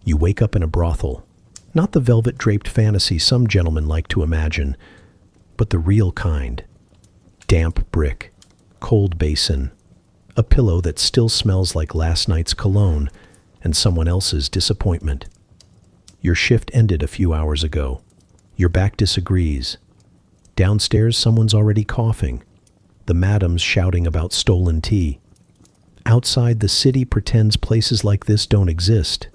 You wake up in a brothel, not the velvet-draped fantasy some gentlemen like to imagine, but the real kind. Damp brick, cold basin, a pillow that still smells like last night's cologne and someone else's disappointment. Your shift ended a few hours ago. Your back disagrees. Downstairs, someone's already coughing. The madam's shouting about stolen tea. Outside, the city pretends places like this don't exist,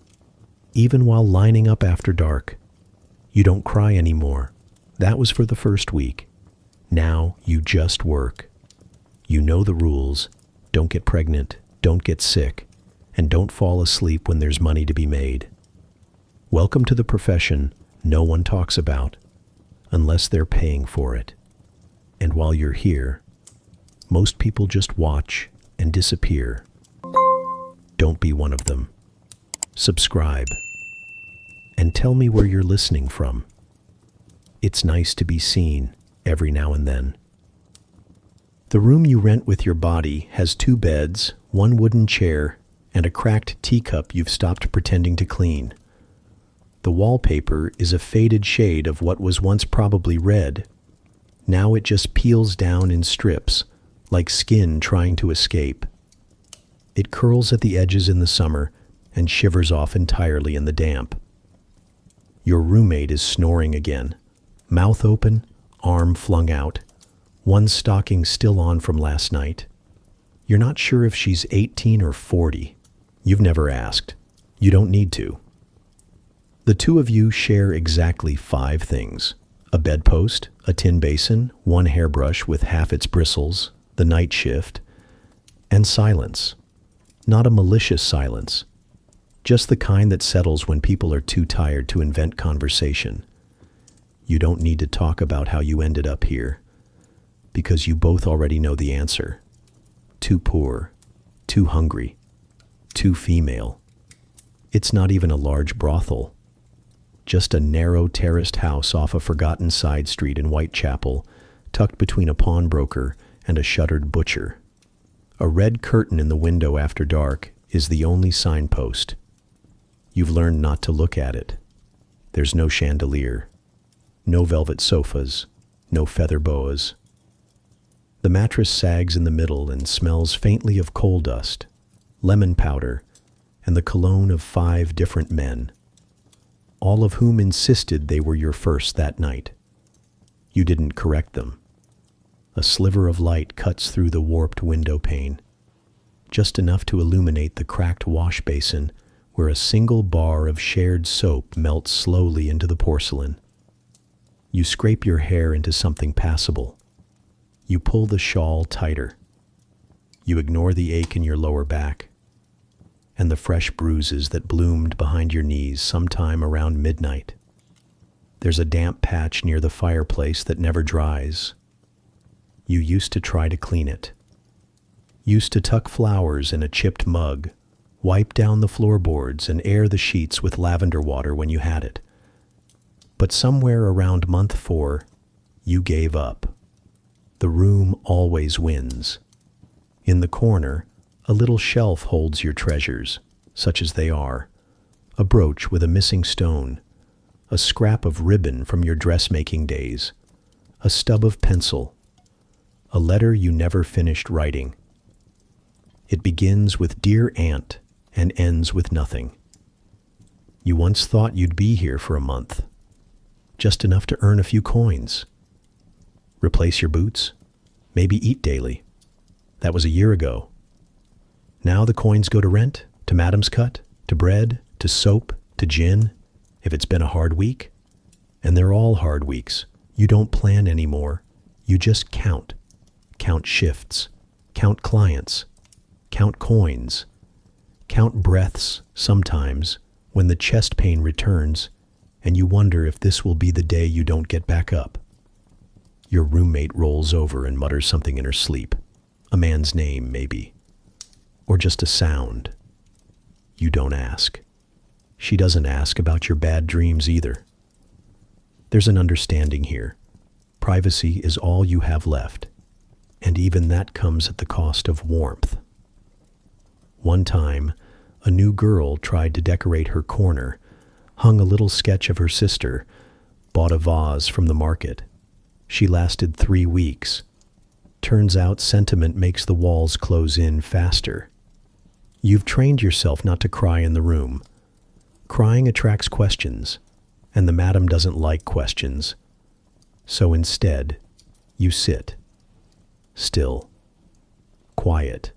even while lining up after dark. You don't cry anymore. That was for the first week. Now you just work. You know the rules. Don't get pregnant, don't get sick, and don't fall asleep when there's money to be made. Welcome to the profession no one talks about, unless they're paying for it. And while you're here, most people just watch and disappear. Don't be one of them. Subscribe. And tell me where you're listening from. It's nice to be seen every now and then. The room you rent with your body has 2 beds, 1 wooden chair, and a cracked teacup you've stopped pretending to clean. The wallpaper is a faded shade of what was once probably red. Now it just peels down in strips, like skin trying to escape. It curls at the edges in the summer and shivers off entirely in the damp. Your roommate is snoring again, mouth open, arm flung out, one stocking still on from last night. You're not sure if she's 18 or 40. You've never asked. You don't need to. The 2 of you share exactly 5 things: a bedpost, a tin basin, 1 hairbrush with half its bristles, the night shift, and silence. Not a malicious silence, just the kind that settles when people are too tired to invent conversation. You don't need to talk about how you ended up here, because you both already know the answer. Too poor, too hungry, too female. It's not even a large brothel, just a narrow terraced house off a forgotten side street in Whitechapel, tucked between a pawnbroker and a shuttered butcher. A red curtain in the window after dark is the only signpost. You've learned not to look at it. There's no chandelier, no velvet sofas, no feather boas. The mattress sags in the middle and smells faintly of coal dust, lemon powder, and the cologne of 5 different men, all of whom insisted they were your first that night. You didn't correct them. A sliver of light cuts through the warped window pane, just enough to illuminate the cracked wash basin where a single bar of shared soap melts slowly into the porcelain. You scrape your hair into something passable. You pull the shawl tighter. You ignore the ache in your lower back and the fresh bruises that bloomed behind your knees sometime around midnight. There's a damp patch near the fireplace that never dries. You used to try to clean it. Used to tuck flowers in a chipped mug, wipe down the floorboards and air the sheets with lavender water when you had it. But somewhere around month 4, you gave up. The room always wins. In the corner, a little shelf holds your treasures, such as they are: a brooch with a missing stone, a scrap of ribbon from your dressmaking days, a stub of pencil, a letter you never finished writing. It begins with "Dear Aunt" and ends with nothing. You once thought you'd be here for a month, just enough to earn a few coins. Replace your boots, maybe eat daily. That was a year ago. Now the coins go to rent, to madam's cut, to bread, to soap, to gin, if it's been a hard week. And they're all hard weeks. You don't plan anymore. You just count. Count shifts. Count clients. Count coins. Count breaths sometimes when the chest pain returns and you wonder if this will be the day you don't get back up. Your roommate rolls over and mutters something in her sleep. A man's name, maybe. Or just a sound. You don't ask. She doesn't ask about your bad dreams either. There's an understanding here. Privacy is all you have left, and even that comes at the cost of warmth. One time, A new girl tried to decorate her corner, hung a little sketch of her sister, bought a vase from the market. She lasted 3 weeks. Turns out sentiment makes the walls close in faster. You've trained yourself not to cry in the room. Crying attracts questions, and the madam doesn't like questions. So instead, you sit, still, quiet,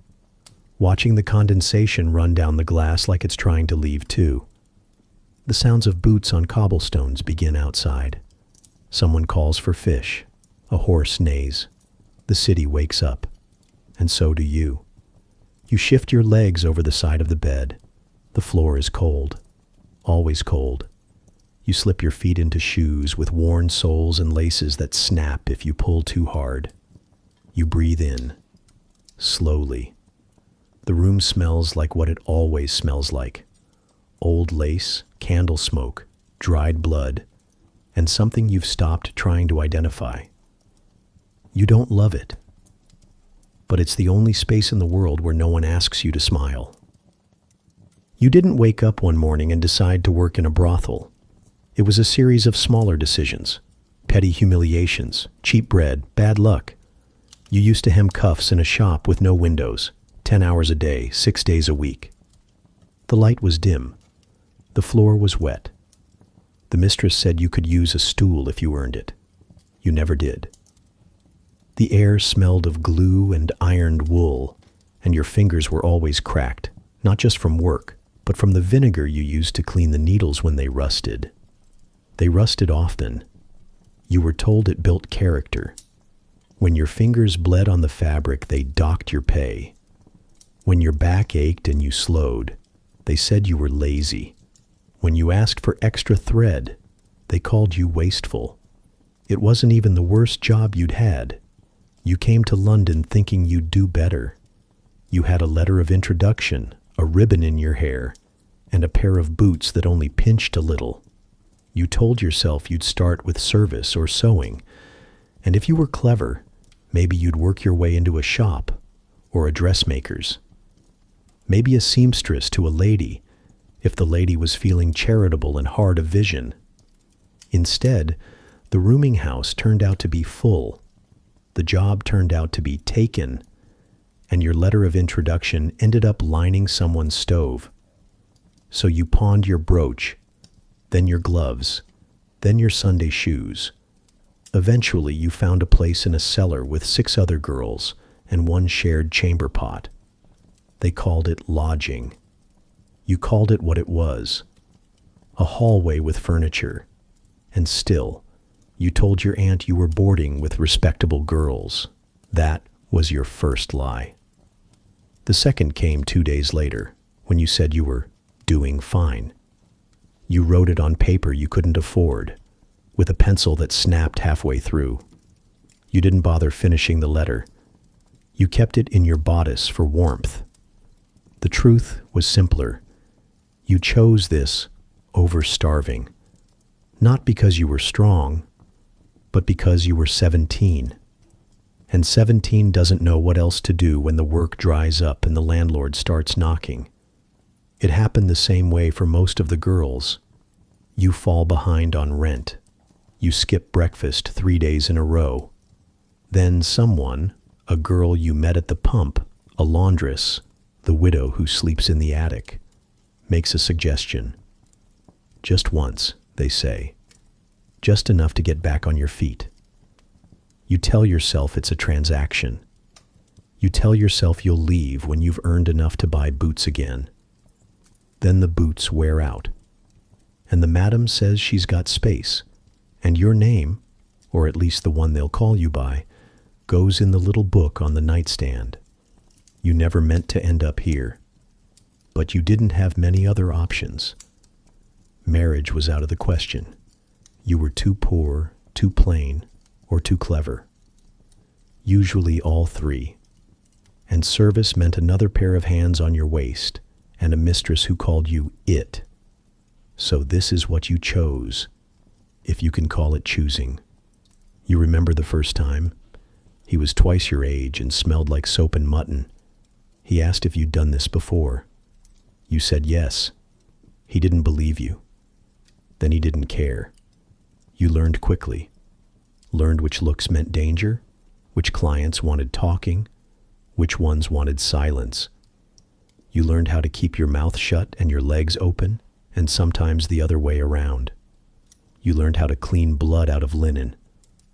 watching the condensation run down the glass like it's trying to leave too. The sounds of boots on cobblestones begin outside. Someone calls for fish. A horse neighs. The city wakes up. And so do you. You shift your legs over the side of the bed. The floor is cold. Always cold. You slip your feet into shoes with worn soles and laces that snap if you pull too hard. You breathe in. Slowly. The room smells like what it always smells like. Old lace, candle smoke, dried blood, and something you've stopped trying to identify. You don't love it, but it's the only space in the world where no one asks you to smile. You didn't wake up one morning and decide to work in a brothel. It was a series of smaller decisions, petty humiliations, cheap bread, bad luck. You used to hem cuffs in a shop with no windows, 10 hours a day, 6 days a week. The light was dim. The floor was wet. The mistress said you could use a stool if you earned it. You never did. The air smelled of glue and ironed wool, and your fingers were always cracked, not just from work, but from the vinegar you used to clean the needles when they rusted. They rusted often. You were told it built character. When your fingers bled on the fabric, they docked your pay. When your back ached and you slowed, they said you were lazy. When you asked for extra thread, they called you wasteful. It wasn't even the worst job you'd had. You came to London thinking you'd do better. You had a letter of introduction, a ribbon in your hair, and a pair of boots that only pinched a little. You told yourself you'd start with service or sewing, and if you were clever, maybe you'd work your way into a shop or a dressmaker's. Maybe a seamstress to a lady, if the lady was feeling charitable and hard of vision. Instead, the rooming house turned out to be full. The job turned out to be taken, and your letter of introduction ended up lining someone's stove. So you pawned your brooch, then your gloves, then your Sunday shoes. Eventually, you found a place in a cellar with 6 other girls and 1 shared chamber pot. They called it lodging. You called it what it was, a hallway with furniture. And still, you told your aunt you were boarding with respectable girls. That was your first lie. The second came 2 days later, when you said you were doing fine. You wrote it on paper you couldn't afford, with a pencil that snapped halfway through. You didn't bother finishing the letter. You kept it in your bodice for warmth. The truth was simpler. You chose this over starving, not because you were strong, but because you were 17. And 17 doesn't know what else to do when the work dries up and the landlord starts knocking. It happened the same way for most of the girls. You fall behind on rent. You skip breakfast 3 days in a row. Then someone, a girl you met at the pump, a laundress, the widow who sleeps in the attic, makes a suggestion. Just once, they say. Just enough to get back on your feet. You tell yourself it's a transaction. You tell yourself you'll leave when you've earned enough to buy boots again. Then the boots wear out. And the madam says she's got space. And your name, or at least the one they'll call you by, goes in the little book on the nightstand. You never meant to end up here. But you didn't have many other options. Marriage was out of the question. You were too poor, too plain, or too clever. Usually all 3. And service meant another pair of hands on your waist and a mistress who called you it. So this is what you chose, if you can call it choosing. You remember the first time? He was twice your age and smelled like soap and mutton. He asked if you'd done this before. You said yes. He didn't believe you. Then he didn't care. You learned quickly. Learned which looks meant danger, which clients wanted talking, which ones wanted silence. You learned how to keep your mouth shut and your legs open, and sometimes the other way around. You learned how to clean blood out of linen,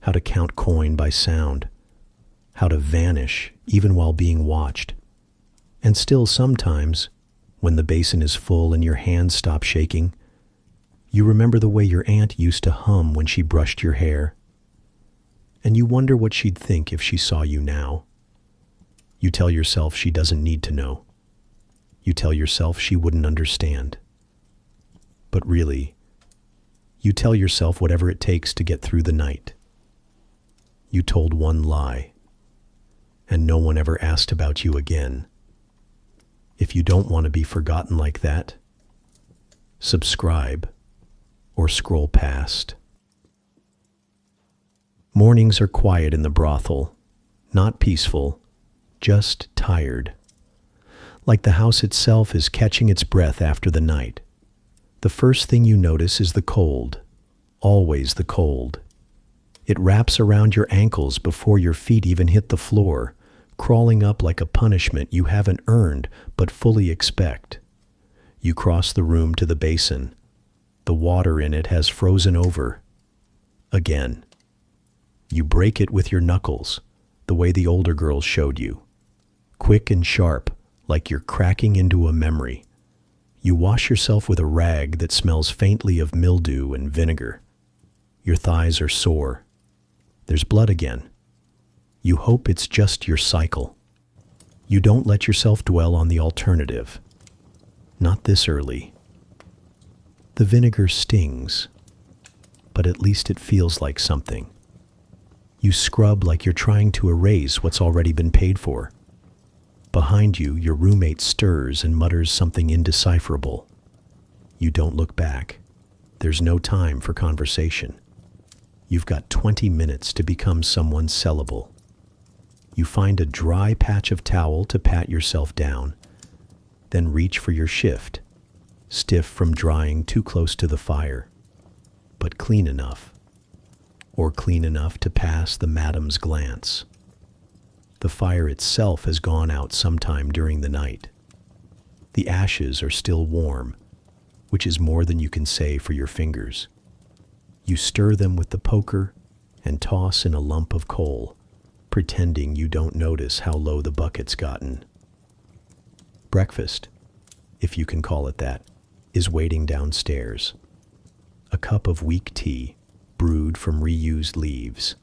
how to count coin by sound, how to vanish even while being watched. And still sometimes, when the basin is full and your hands stop shaking, you remember the way your aunt used to hum when she brushed your hair. And you wonder what she'd think if she saw you now. You tell yourself she doesn't need to know. You tell yourself she wouldn't understand. But really, you tell yourself whatever it takes to get through the night. You told one lie, and no one ever asked about you again. If you don't want to be forgotten like that, subscribe or scroll past. Mornings are quiet in the brothel, not peaceful, just tired. Like the house itself is catching its breath after the night. The first thing you notice is the cold, always the cold. It wraps around your ankles before your feet even hit the floor, crawling up like a punishment you haven't earned but fully expect. You cross the room to the basin. The water in it has frozen over. Again. You break it with your knuckles, the way the older girls showed you. Quick and sharp, like you're cracking into a memory. You wash yourself with a rag that smells faintly of mildew and vinegar. Your thighs are sore. There's blood again. You hope it's just your cycle. You don't let yourself dwell on the alternative. Not this early. The vinegar stings, but at least it feels like something. You scrub like you're trying to erase what's already been paid for. Behind you, your roommate stirs and mutters something indecipherable. You don't look back. There's no time for conversation. You've got 20 minutes to become someone sellable. You find a dry patch of towel to pat yourself down, then reach for your shift, stiff from drying too close to the fire, but clean enough, or clean enough to pass the madam's glance. The fire itself has gone out sometime during the night. The ashes are still warm, which is more than you can say for your fingers. You stir them with the poker and toss in a lump of coal, pretending you don't notice how low the bucket's gotten. Breakfast, if you can call it that, is waiting downstairs. A cup of weak tea, brewed from reused leaves,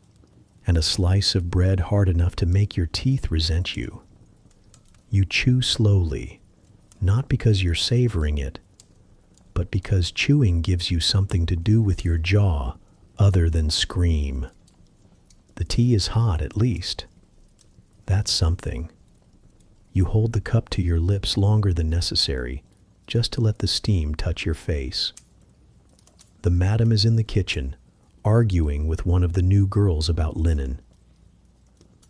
and a slice of bread hard enough to make your teeth resent you. You chew slowly, not because you're savoring it, but because chewing gives you something to do with your jaw other than scream. The tea is hot, at least. That's something. You hold the cup to your lips longer than necessary, just to let the steam touch your face. The madam is in the kitchen, arguing with one of the new girls about linen.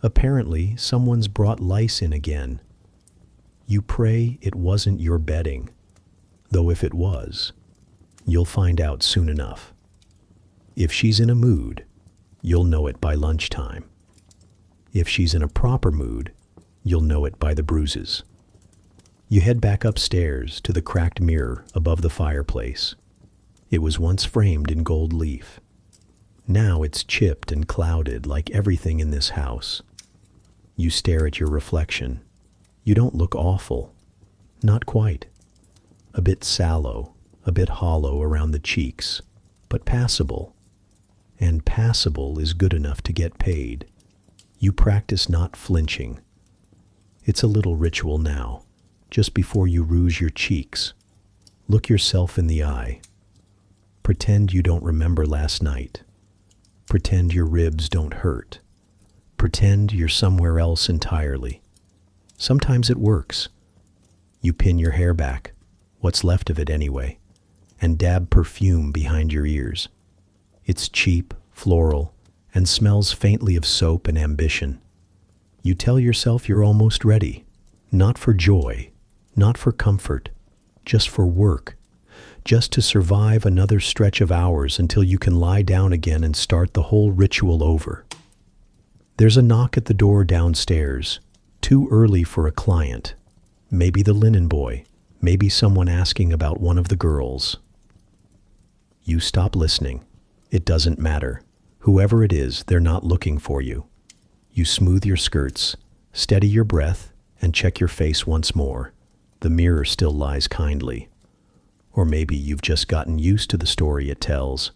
Apparently, someone's brought lice in again. You pray it wasn't your bedding, though if it was, you'll find out soon enough. If she's in a mood, you'll know it by lunchtime. If she's in a proper mood, you'll know it by the bruises. You head back upstairs to the cracked mirror above the fireplace. It was once framed in gold leaf. Now it's chipped and clouded like everything in this house. You stare at your reflection. You don't look awful. Not quite. A bit sallow, a bit hollow around the cheeks, but passable. And passable is good enough to get paid. You practice not flinching. It's a little ritual now, just before you rouge your cheeks. Look yourself in the eye. Pretend you don't remember last night. Pretend your ribs don't hurt. Pretend you're somewhere else entirely. Sometimes it works. You pin your hair back, what's left of it anyway, and dab perfume behind your ears. It's cheap, floral, and smells faintly of soap and ambition. You tell yourself you're almost ready, not for joy, not for comfort, just for work, just to survive another stretch of hours until you can lie down again and start the whole ritual over. There's a knock at the door downstairs, too early for a client. Maybe the linen boy, maybe someone asking about one of the girls. You stop listening. It doesn't matter. Whoever it is, they're not looking for you. You smooth your skirts, steady your breath, and check your face once more. The mirror still lies kindly. Or maybe you've just gotten used to the story it tells.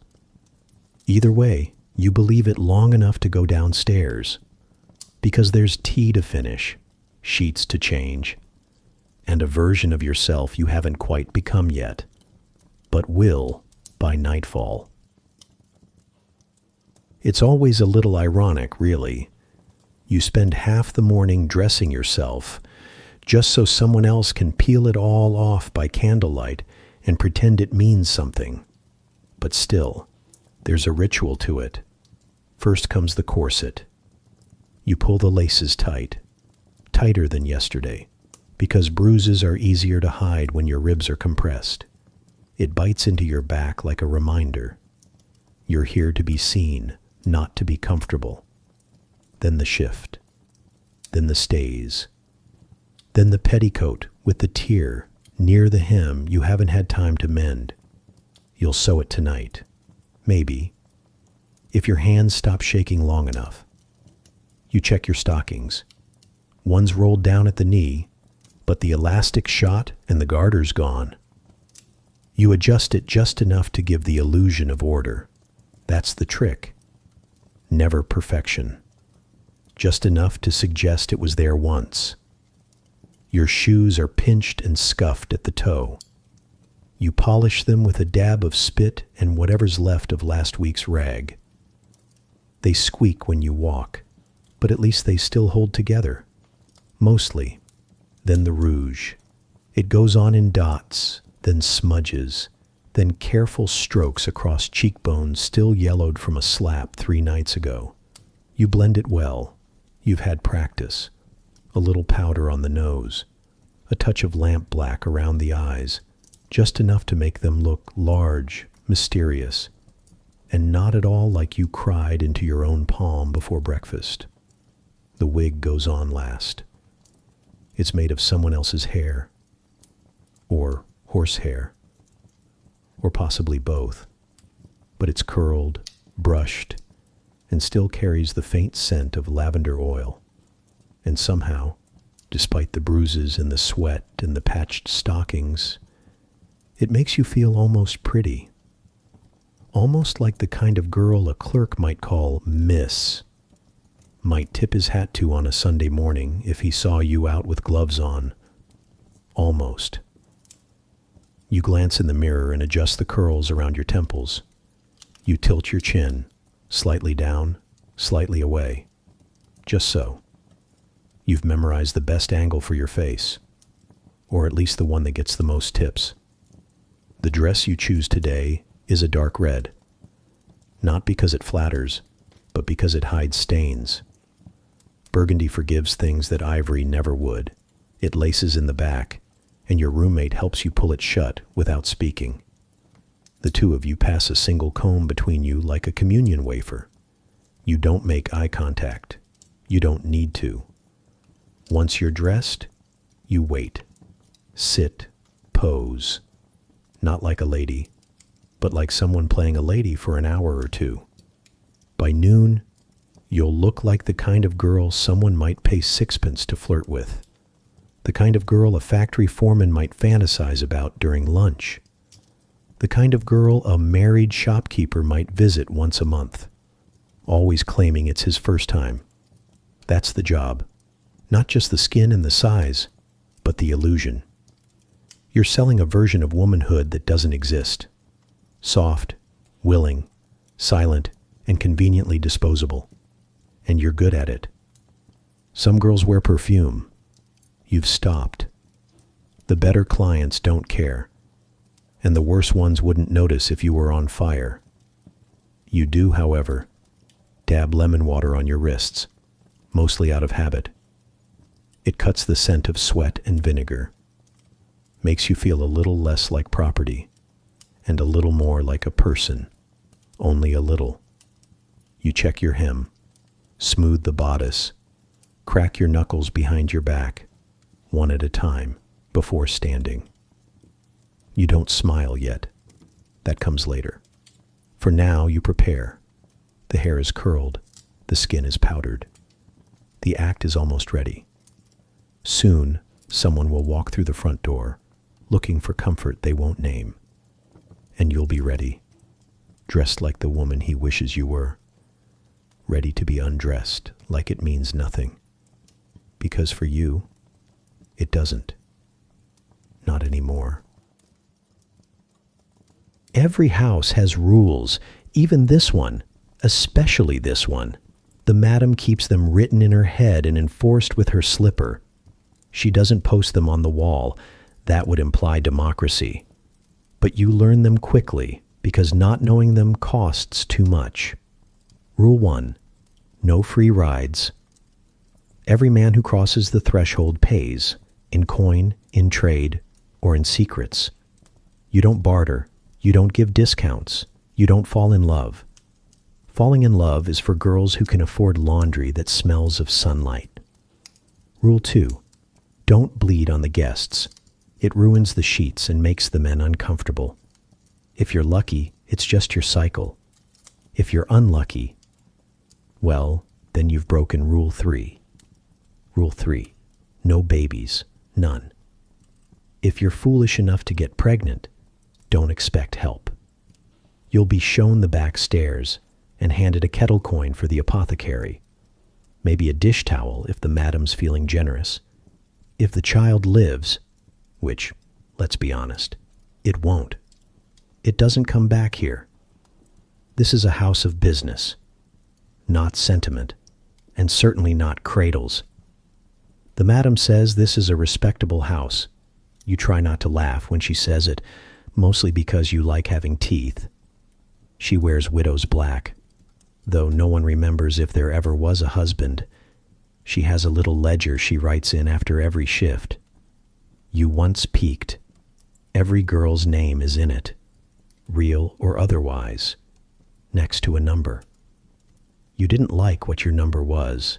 Either way, you believe it long enough to go downstairs. Because there's tea to finish, sheets to change, and a version of yourself you haven't quite become yet, but will by nightfall. It's always a little ironic, really. You spend half the morning dressing yourself just so someone else can peel it all off by candlelight and pretend it means something. But still, there's a ritual to it. First comes the corset. You pull the laces tight, tighter than yesterday, because bruises are easier to hide when your ribs are compressed. It bites into your back like a reminder. You're here to be seen, not to be comfortable. Then the shift. Then the stays. Then the petticoat with the tear near the hem you haven't had time to mend. You'll sew it tonight. Maybe. If your hands stop shaking long enough. You check your stockings. One's rolled down at the knee, but the elastic shot and the garter's gone. You adjust it just enough to give the illusion of order. That's the trick. Never perfection. Just enough to suggest it was there once. Your shoes are pinched and scuffed at the toe. You polish them with a dab of spit and whatever's left of last week's rag. They squeak when you walk, but at least they still hold together. Mostly. Then the rouge. It goes on in dots, then smudges, then careful strokes across cheekbones still yellowed from a slap 3 nights ago. You blend it well. You've had practice. A little powder on the nose, a touch of lamp black around the eyes, just enough to make them look large, mysterious, and not at all like you cried into your own palm before breakfast. The wig goes on last. It's made of someone else's hair, or horsehair, or possibly both, but it's curled, brushed, and still carries the faint scent of lavender oil. And somehow, despite the bruises and the sweat and the patched stockings, it makes you feel almost pretty. Almost like the kind of girl a clerk might call Miss, might tip his hat to on a Sunday morning if he saw you out with gloves on. Almost. You glance in the mirror and adjust the curls around your temples. You tilt your chin, slightly down, slightly away. Just so. You've memorized the best angle for your face, or at least the one that gets the most tips. The dress you choose today is a dark red, not because it flatters, but because it hides stains. Burgundy forgives things that ivory never would. It laces in the back, and your roommate helps you pull it shut without speaking. The two of you pass a single comb between you like a communion wafer. You don't make eye contact. You don't need to. Once you're dressed, you wait. Sit, pose. Not like a lady, but like someone playing a lady for an hour or two. By noon, you'll look like the kind of girl someone might pay 6pence to flirt with. The kind of girl a factory foreman might fantasize about during lunch. The kind of girl a married shopkeeper might visit once a month, always claiming it's his first time. That's the job. Not just the skin and the size, but the illusion. You're selling a version of womanhood that doesn't exist. Soft, willing, silent, and conveniently disposable. And you're good at it. Some girls wear perfume. You've stopped. The better clients don't care. And the worse ones wouldn't notice if you were on fire. You do, however, dab lemon water on your wrists, mostly out of habit. It cuts the scent of sweat and vinegar. makes you feel a little less like property and a little more like a person, only a little. You check your hem, smooth the bodice, crack your knuckles behind your back, one at a time, before standing. You don't smile yet. That comes later. For now, you prepare. The hair is curled, the skin is powdered. The act is almost ready. Soon, someone will walk through the front door, looking for comfort they won't name. And you'll be ready, dressed like the woman he wishes you were, ready to be undressed like it means nothing. Because for you, it doesn't. Not anymore. Every house has rules, even this one, especially this one. The madam keeps them written in her head and enforced with her slipper. She doesn't post them on the wall. That would imply democracy. But you learn them quickly because not knowing them costs too much. Rule 1. No free rides. Every man who crosses the threshold pays, in coin, in trade, or in secrets. You don't barter. You don't give discounts. You don't fall in love. Falling in love is for girls who can afford laundry that smells of sunlight. Rule 2. Don't bleed on the guests. It ruins the sheets and makes the men uncomfortable. If you're lucky, it's just your cycle. If you're unlucky, well, then you've broken Rule 3. Rule 3. No babies. None. If you're foolish enough to get pregnant, don't expect help. You'll be shown the back stairs and handed a kettle coin for the apothecary. Maybe a dish towel if the madam's feeling generous. If the child lives, which, let's be honest, it won't. It doesn't come back here. This is a house of business, not sentiment, and certainly not cradles. The madam says this is a respectable house. You try not to laugh when she says it, mostly because you like having teeth. She wears widow's black, though no one remembers if there ever was a husband. She has a little ledger she writes in after every shift. You once peaked. Every girl's name is in it, real or otherwise, next to a number. You didn't like what your number was.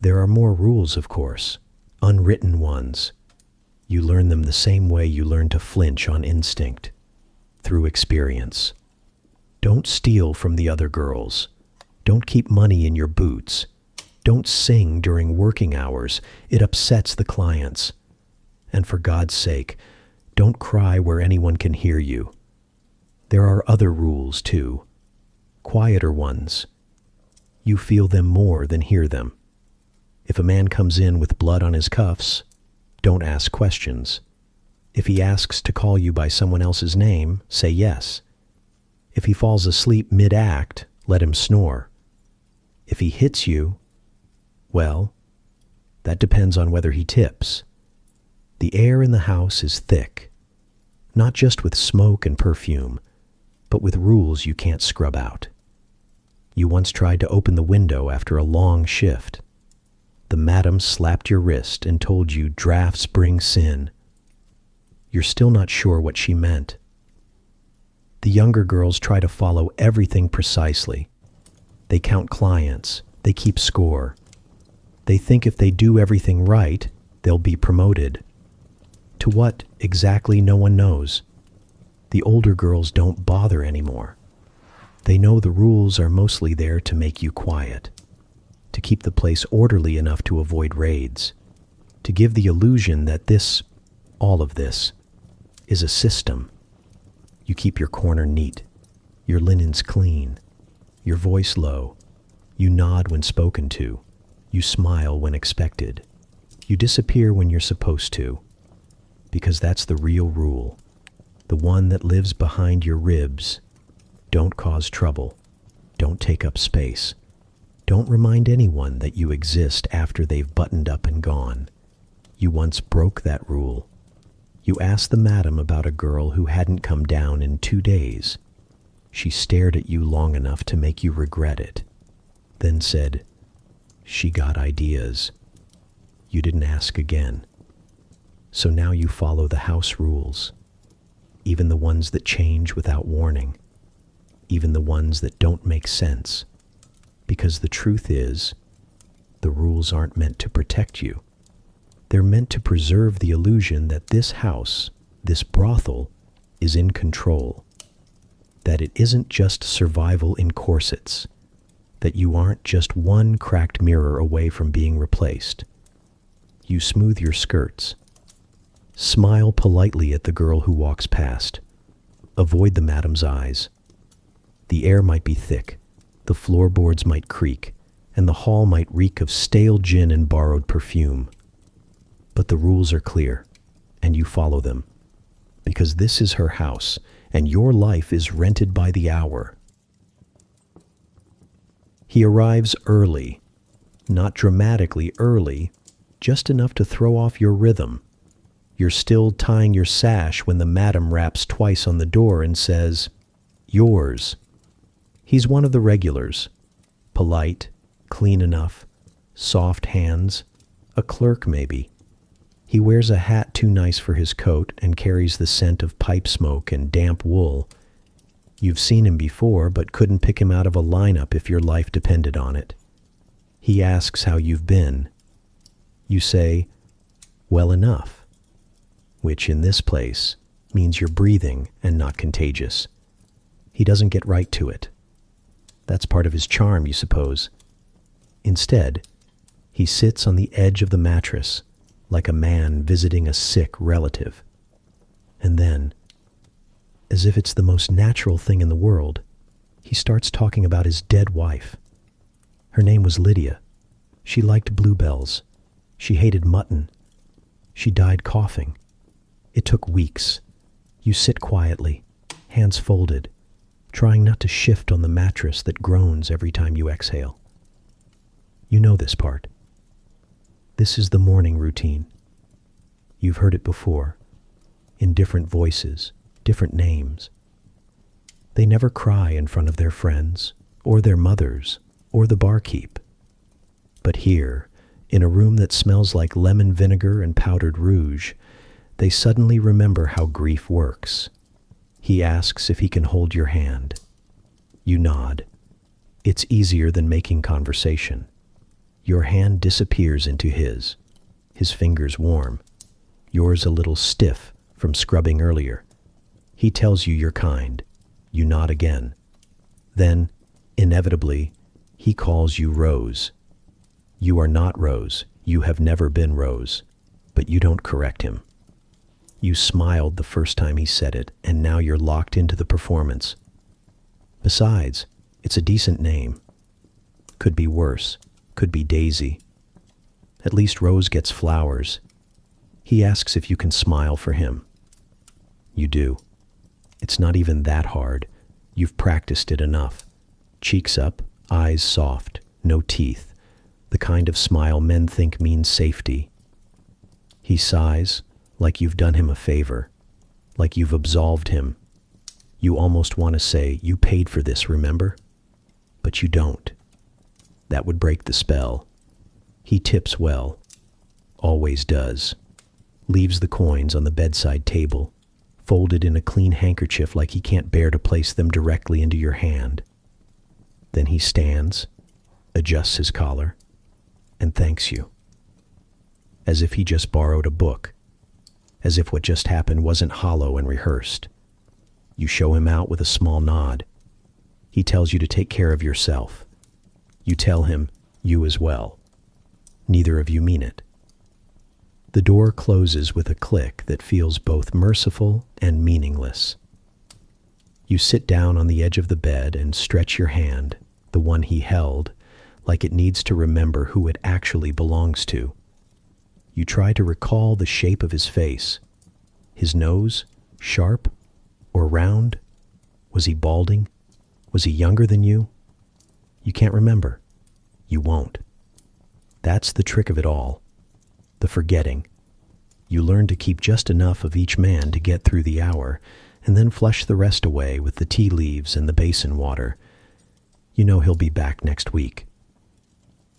There are more rules, of course, unwritten ones. You learn them the same way you learn to flinch on instinct, through experience. Don't steal from the other girls. Don't keep money in your boots. Don't sing during working hours. It upsets the clients. And for God's sake, don't cry where anyone can hear you. There are other rules, too. Quieter ones. You feel them more than hear them. If a man comes in with blood on his cuffs, don't ask questions. If he asks to call you by someone else's name, say yes. If he falls asleep mid-act, let him snore. If he hits you, well, that depends on whether he tips. The air in the house is thick, not just with smoke and perfume, but with rules you can't scrub out. You once tried to open the window after a long shift. The madam slapped your wrist and told you drafts bring sin. You're still not sure what she meant. The younger girls try to follow everything precisely. They count clients. They keep score. They think if they do everything right, they'll be promoted. To what exactly, no one knows. The older girls don't bother anymore. They know the rules are mostly there to make you quiet, to keep the place orderly enough to avoid raids, to give the illusion that this, all of this, is a system. You keep your corner neat, your linens clean, your voice low. You nod when spoken to. You smile when expected. You disappear when you're supposed to, because that's the real rule, the one that lives behind your ribs. Don't cause trouble. Don't take up space. Don't remind anyone that you exist after they've buttoned up and gone. You once broke that rule. You asked the madam about a girl who hadn't come down in 2 days. She stared at you long enough to make you regret it, then said, "She got ideas." You didn't ask again. So now you follow the house rules, even the ones that change without warning, even the ones that don't make sense, because the truth is, the rules aren't meant to protect you. They're meant to preserve the illusion that this house, this brothel, is in control, that it isn't just survival in corsets, that you aren't just one cracked mirror away from being replaced. You smooth your skirts. Smile politely at the girl who walks past. Avoid the madam's eyes. The air might be thick, the floorboards might creak, and the hall might reek of stale gin and borrowed perfume. But the rules are clear, and you follow them, because this is her house, and your life is rented by the hour. He arrives early, not dramatically early, just enough to throw off your rhythm. You're still tying your sash when the madam raps twice on the door and says, "Yours." He's one of the regulars, polite, clean enough, soft hands, a clerk maybe. He wears a hat too nice for his coat and carries the scent of pipe smoke and damp wool. You've seen him before, but couldn't pick him out of a lineup if your life depended on it. He asks how you've been. You say, "Well enough," which in this place means you're breathing and not contagious. He doesn't get right to it. That's part of his charm, you suppose. Instead, he sits on the edge of the mattress, like a man visiting a sick relative. And then, as if it's the most natural thing in the world, he starts talking about his dead wife. Her name was Lydia. She liked bluebells. She hated mutton. She died coughing. It took weeks. You sit quietly, hands folded, trying not to shift on the mattress that groans every time you exhale. You know this part. This is the morning routine. You've heard it before, in different voices, different names. They never cry in front of their friends, or their mothers, or the barkeep. But here, in a room that smells like lemon vinegar and powdered rouge, they suddenly remember how grief works. He asks if he can hold your hand. You nod. It's easier than making conversation. Your hand disappears into his fingers warm, yours a little stiff from scrubbing earlier. He tells you you're kind. You nod again. Then, inevitably, he calls you Rose. You are not Rose. You have never been Rose. But you don't correct him. You smiled the first time he said it, and now you're locked into the performance. Besides, it's a decent name. Could be worse. Could be Daisy. At least Rose gets flowers. He asks if you can smile for him. You do. It's not even that hard. You've practiced it enough. Cheeks up, eyes soft, no teeth. The kind of smile men think means safety. He sighs, like you've done him a favor, like you've absolved him. You almost want to say, "You paid for this, remember?" But you don't. That would break the spell. He tips well. Always does. Leaves the coins on the bedside table, folded in a clean handkerchief like he can't bear to place them directly into your hand. Then he stands, adjusts his collar, and thanks you. As if he just borrowed a book. As if what just happened wasn't hollow and rehearsed. You show him out with a small nod. He tells you to take care of yourself. You tell him, you as well. Neither of you mean it. The door closes with a click that feels both merciful and meaningless. You sit down on the edge of the bed and stretch your hand, the one he held, like it needs to remember who it actually belongs to. You try to recall the shape of his face. His nose, sharp or round? Was he balding? Was he younger than you? You can't remember. You won't. That's the trick of it all. The forgetting. You learn to keep just enough of each man to get through the hour, and then flush the rest away with the tea leaves and the basin water. You know he'll be back next week.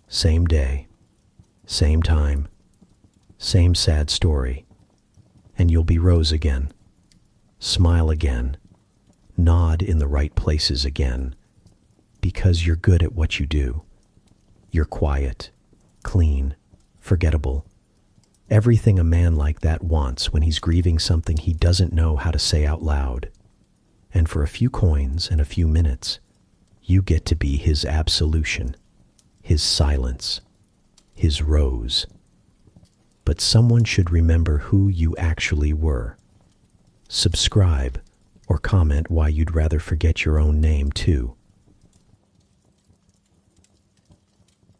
Same day, same time, same sad story, and you'll be Rose again. Smile again. Nod in the right places again. Because you're good at what you do. You're quiet, clean, forgettable. Everything a man like that wants when he's grieving something he doesn't know how to say out loud. And for a few coins and a few minutes, you get to be his absolution, his silence, his Rose. But someone should remember who you actually were. Subscribe or comment why you'd rather forget your own name too.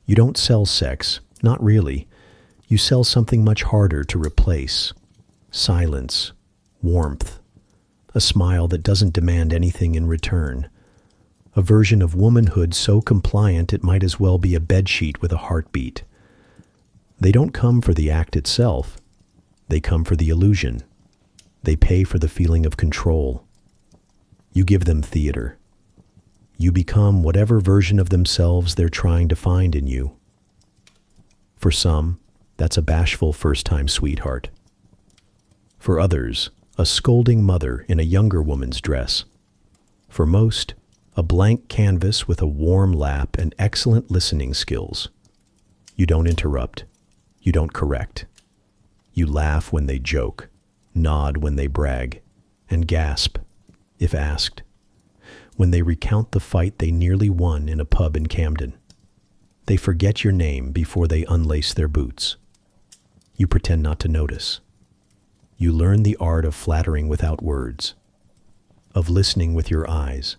You don't sell sex, not really. You sell something much harder to replace. Silence, warmth, a smile that doesn't demand anything in return. A version of womanhood so compliant it might as well be a bedsheet with a heartbeat. They don't come for the act itself. They come for the illusion. They pay for the feeling of control. You give them theater. You become whatever version of themselves they're trying to find in you. For some, that's a bashful first-time sweetheart. For others, a scolding mother in a younger woman's dress. For most, a blank canvas with a warm lap and excellent listening skills. You don't interrupt. You don't correct. You laugh when they joke, nod when they brag, and gasp, if asked, when they recount the fight they nearly won in a pub in Camden. They forget your name before they unlace their boots. You pretend not to notice. You learn the art of flattering without words, of listening with your eyes,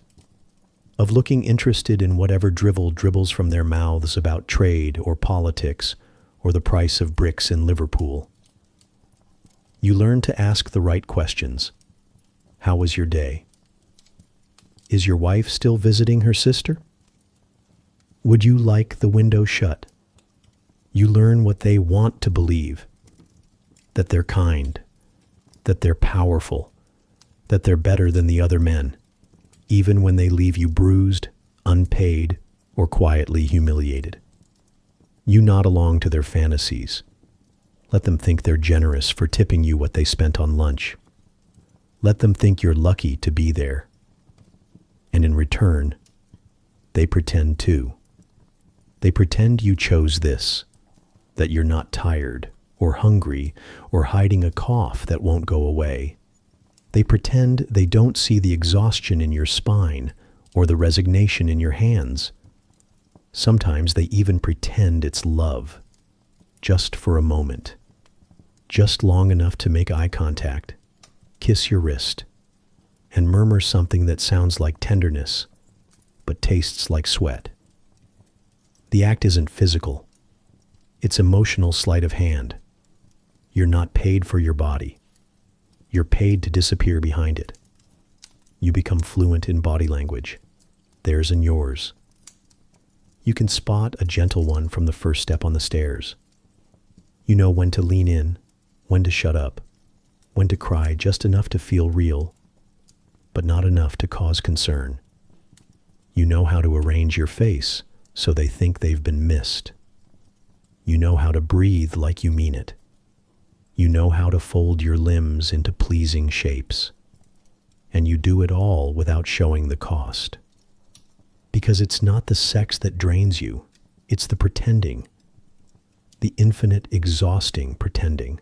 of looking interested in whatever drivel dribbles from their mouths about trade or politics or the price of bricks in Liverpool. You learn to ask the right questions. How was your day? Is your wife still visiting her sister? Would you like the window shut? You learn what they want to believe, that they're kind, that they're powerful, that they're better than the other men, even when they leave you bruised, unpaid, or quietly humiliated. You nod along to their fantasies. Let them think they're generous for tipping you what they spent on lunch. Let them think you're lucky to be there. And in return, they pretend too. They pretend you chose this, that you're not tired, or hungry, or hiding a cough that won't go away. They pretend they don't see the exhaustion in your spine, or the resignation in your hands. Sometimes they even pretend it's love, just for a moment, just long enough to make eye contact, kiss your wrist, and murmur something that sounds like tenderness, but tastes like sweat. The act isn't physical. It's emotional sleight of hand. You're not paid for your body. You're paid to disappear behind it. You become fluent in body language, theirs and yours. You can spot a gentle one from the first step on the stairs. You know when to lean in, when to shut up, when to cry just enough to feel real, but not enough to cause concern. You know how to arrange your face so they think they've been missed. You know how to breathe like you mean it. You know how to fold your limbs into pleasing shapes. And you do it all without showing the cost. Because it's not the sex that drains you, it's the pretending. The infinite, exhausting pretending.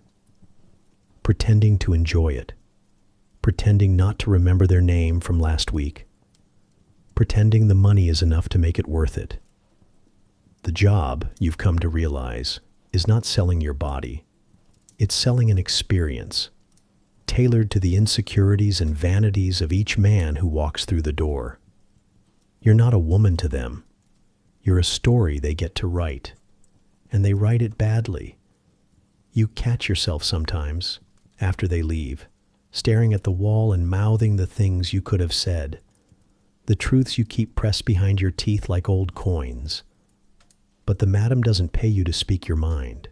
Pretending to enjoy it. Pretending not to remember their name from last week. Pretending the money is enough to make it worth it. The job, you've come to realize, is not selling your body. It's selling an experience, tailored to the insecurities and vanities of each man who walks through the door. You're not a woman to them. You're a story they get to write, and they write it badly. You catch yourself sometimes, after they leave, staring at the wall and mouthing the things you could have said, the truths you keep pressed behind your teeth like old coins. But the madam doesn't pay you to speak your mind.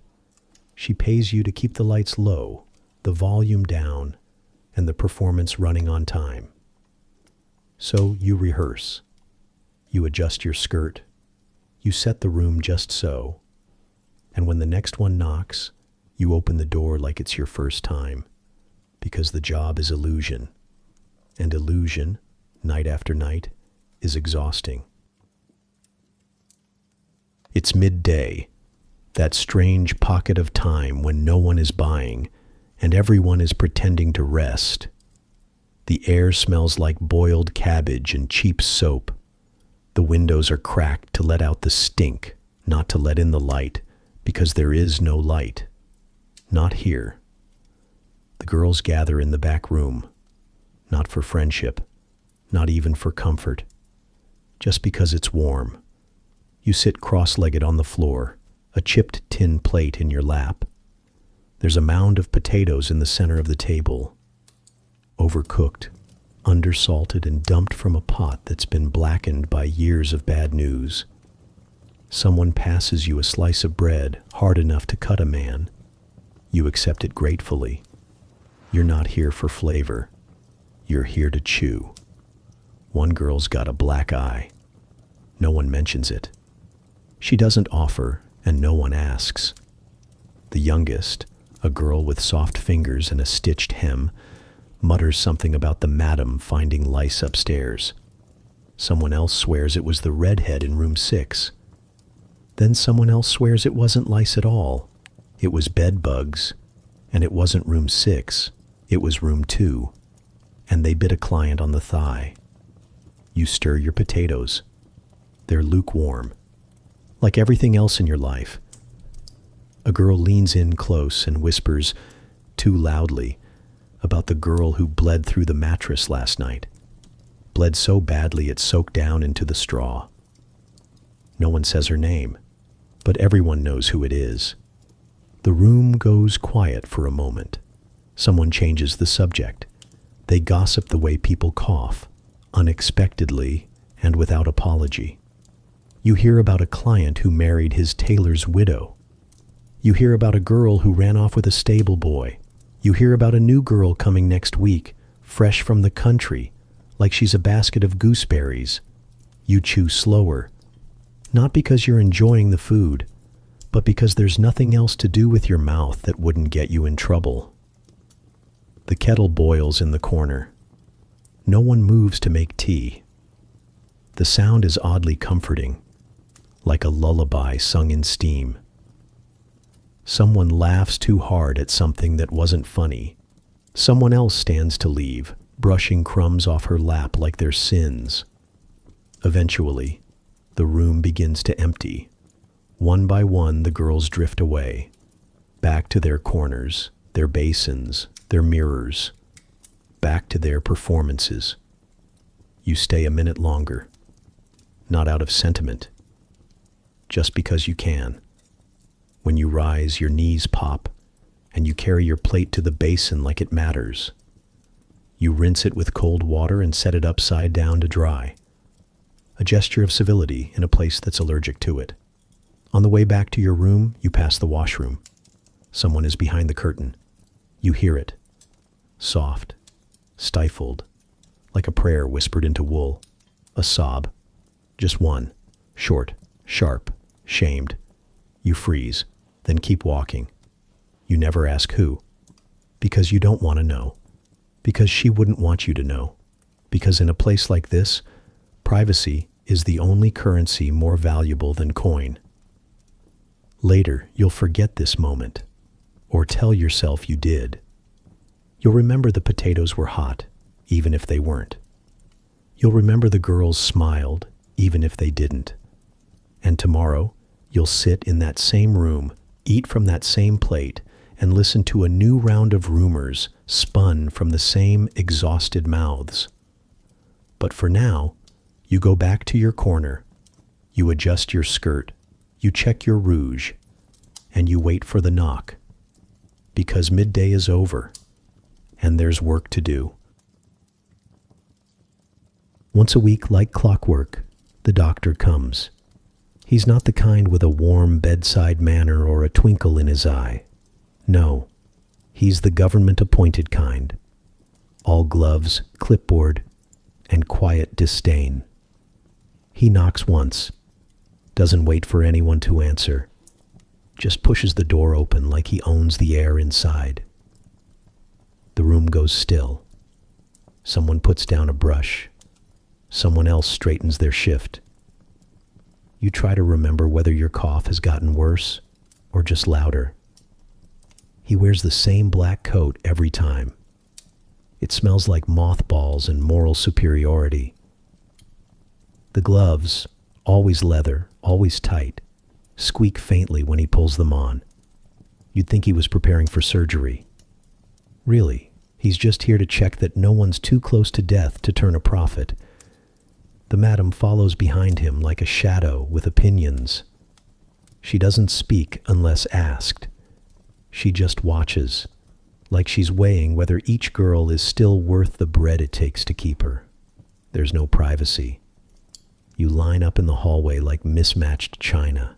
She pays you to keep the lights low, the volume down, and the performance running on time. So you rehearse. You adjust your skirt. You set the room just so. And when the next one knocks, you open the door like it's your first time. because the job is illusion. And illusion, night after night, is exhausting. It's midday, that strange pocket of time when no one is buying and everyone is pretending to rest. The air smells like boiled cabbage and cheap soap. The windows are cracked to let out the stink, not to let in the light, because there is no light. Not here. The girls gather in the back room, not for friendship, not even for comfort, just because it's warm. You sit cross-legged on the floor, a chipped tin plate in your lap. There's a mound of potatoes in the center of the table, overcooked, undersalted, and dumped from a pot that's been blackened by years of bad news. Someone passes you a slice of bread hard enough to cut a man. You accept it gratefully. You're not here for flavor. You're here to chew. One girl's got a black eye. No one mentions it. She doesn't offer, and no one asks. The youngest, a girl with soft fingers and a stitched hem, mutters something about the madam finding lice upstairs. Someone else swears it was the redhead in room 6. Then someone else swears it wasn't lice at all. It was bed bugs, and it wasn't room 6. It was room 2, and they bit a client on the thigh. You stir your potatoes. They're lukewarm, like everything else in your life. A girl leans in close and whispers, too loudly, about the girl who bled through the mattress last night. Bled so badly it soaked down into the straw. No one says her name, but everyone knows who it is. The room goes quiet for a moment. Someone changes the subject. They gossip the way people cough, unexpectedly and without apology. You hear about a client who married his tailor's widow. You hear about a girl who ran off with a stable boy. You hear about a new girl coming next week, fresh from the country, like she's a basket of gooseberries. You chew slower, not because you're enjoying the food, but because there's nothing else to do with your mouth that wouldn't get you in trouble. The kettle boils in the corner. No one moves to make tea. The sound is oddly comforting, like a lullaby sung in steam. Someone laughs too hard at something that wasn't funny. Someone else stands to leave, brushing crumbs off her lap like they're sins. Eventually, the room begins to empty. One by one, the girls drift away, back to their corners, their basins, their mirrors, back to their performances. You stay a minute longer, not out of sentiment, just because you can. When you rise, your knees pop, and you carry your plate to the basin like it matters. You rinse it with cold water and set it upside down to dry. A gesture of civility in a place that's allergic to it. On the way back to your room, you pass the washroom. Someone is behind the curtain. You hear it. Soft, stifled, like a prayer whispered into wool. A sob. Just one. Short, sharp, shamed. You freeze, then keep walking. You never ask who. Because you don't want to know. Because she wouldn't want you to know. Because in a place like this, privacy is the only currency more valuable than coin. Later, you'll forget this moment, or tell yourself you did. You'll remember the potatoes were hot, even if they weren't. You'll remember the girls smiled, even if they didn't. And tomorrow, you'll sit in that same room, eat from that same plate, and listen to a new round of rumors spun from the same exhausted mouths. But for now, you go back to your corner, you adjust your skirt, you check your rouge, and you wait for the knock. Because midday is over, and there's work to do. Once a week, like clockwork, the doctor comes. He's not the kind with a warm bedside manner or a twinkle in his eye. No, he's the government-appointed kind. All gloves, clipboard, and quiet disdain. He knocks once, doesn't wait for anyone to answer, just pushes the door open like he owns the air inside. The room goes still. Someone puts down a brush. Someone else straightens their shift. You try to remember whether your cough has gotten worse or just louder. He wears the same black coat every time. It smells like mothballs and moral superiority. The gloves, always leather, always tight, squeak faintly when he pulls them on. You'd think he was preparing for surgery. Really, he's just here to check that no one's too close to death to turn a profit. The madam follows behind him like a shadow with opinions. She doesn't speak unless asked. She just watches, like she's weighing whether each girl is still worth the bread it takes to keep her. There's no privacy. You line up in the hallway like mismatched china.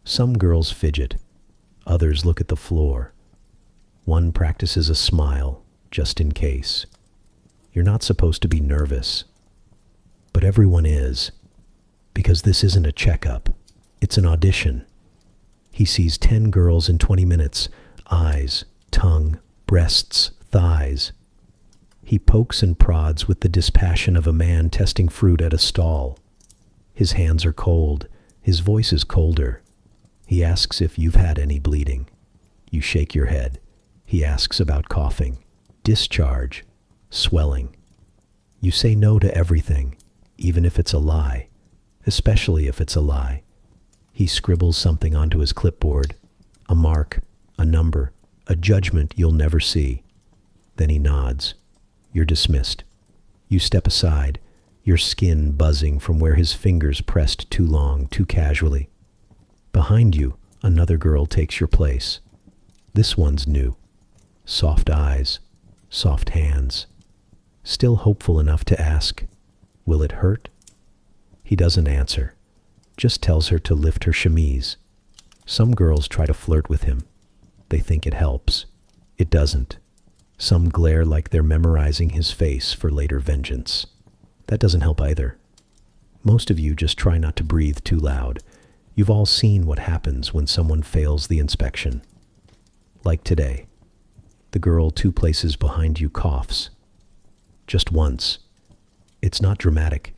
Some girls fidget. Others look at the floor. One practices a smile, just in case. You're not supposed to be nervous. But everyone is, because this isn't a checkup. It's an audition. He sees 10 girls in 20 minutes. Eyes, tongue, breasts, thighs. He pokes and prods with the dispassion of a man testing fruit at a stall. His hands are cold. His voice is colder. He asks if you've had any bleeding. You shake your head. He asks about coughing, discharge, swelling. You say no to everything, even if it's a lie, especially if it's a lie. He scribbles something onto his clipboard, a mark, a number, a judgment you'll never see. Then he nods. You're dismissed. You step aside, your skin buzzing from where his fingers pressed too long, too casually. Behind you, another girl takes your place. This one's new. Soft eyes, soft hands. Still hopeful enough to ask, will it hurt? He doesn't answer, just tells her to lift her chemise. Some girls try to flirt with him. They think it helps. It doesn't. Some glare like they're memorizing his face for later vengeance. That doesn't help either. Most of you just try not to breathe too loud. You've all seen what happens when someone fails the inspection. Like today. The girl 2 places behind you coughs. Just once. It's not dramatic.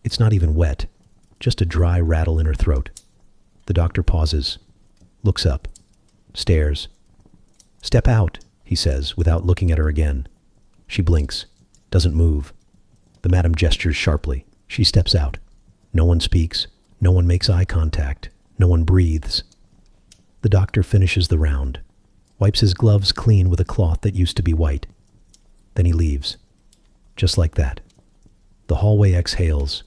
It's not even wet. Just a dry rattle in her throat. The doctor pauses, looks up, stares. Step out, he says, without looking at her again. She blinks, doesn't move. The madam gestures sharply. She steps out. No one speaks. No one makes eye contact. No one breathes. The doctor finishes the round, wipes his gloves clean with a cloth that used to be white. Then he leaves. Just like that. The hallway exhales.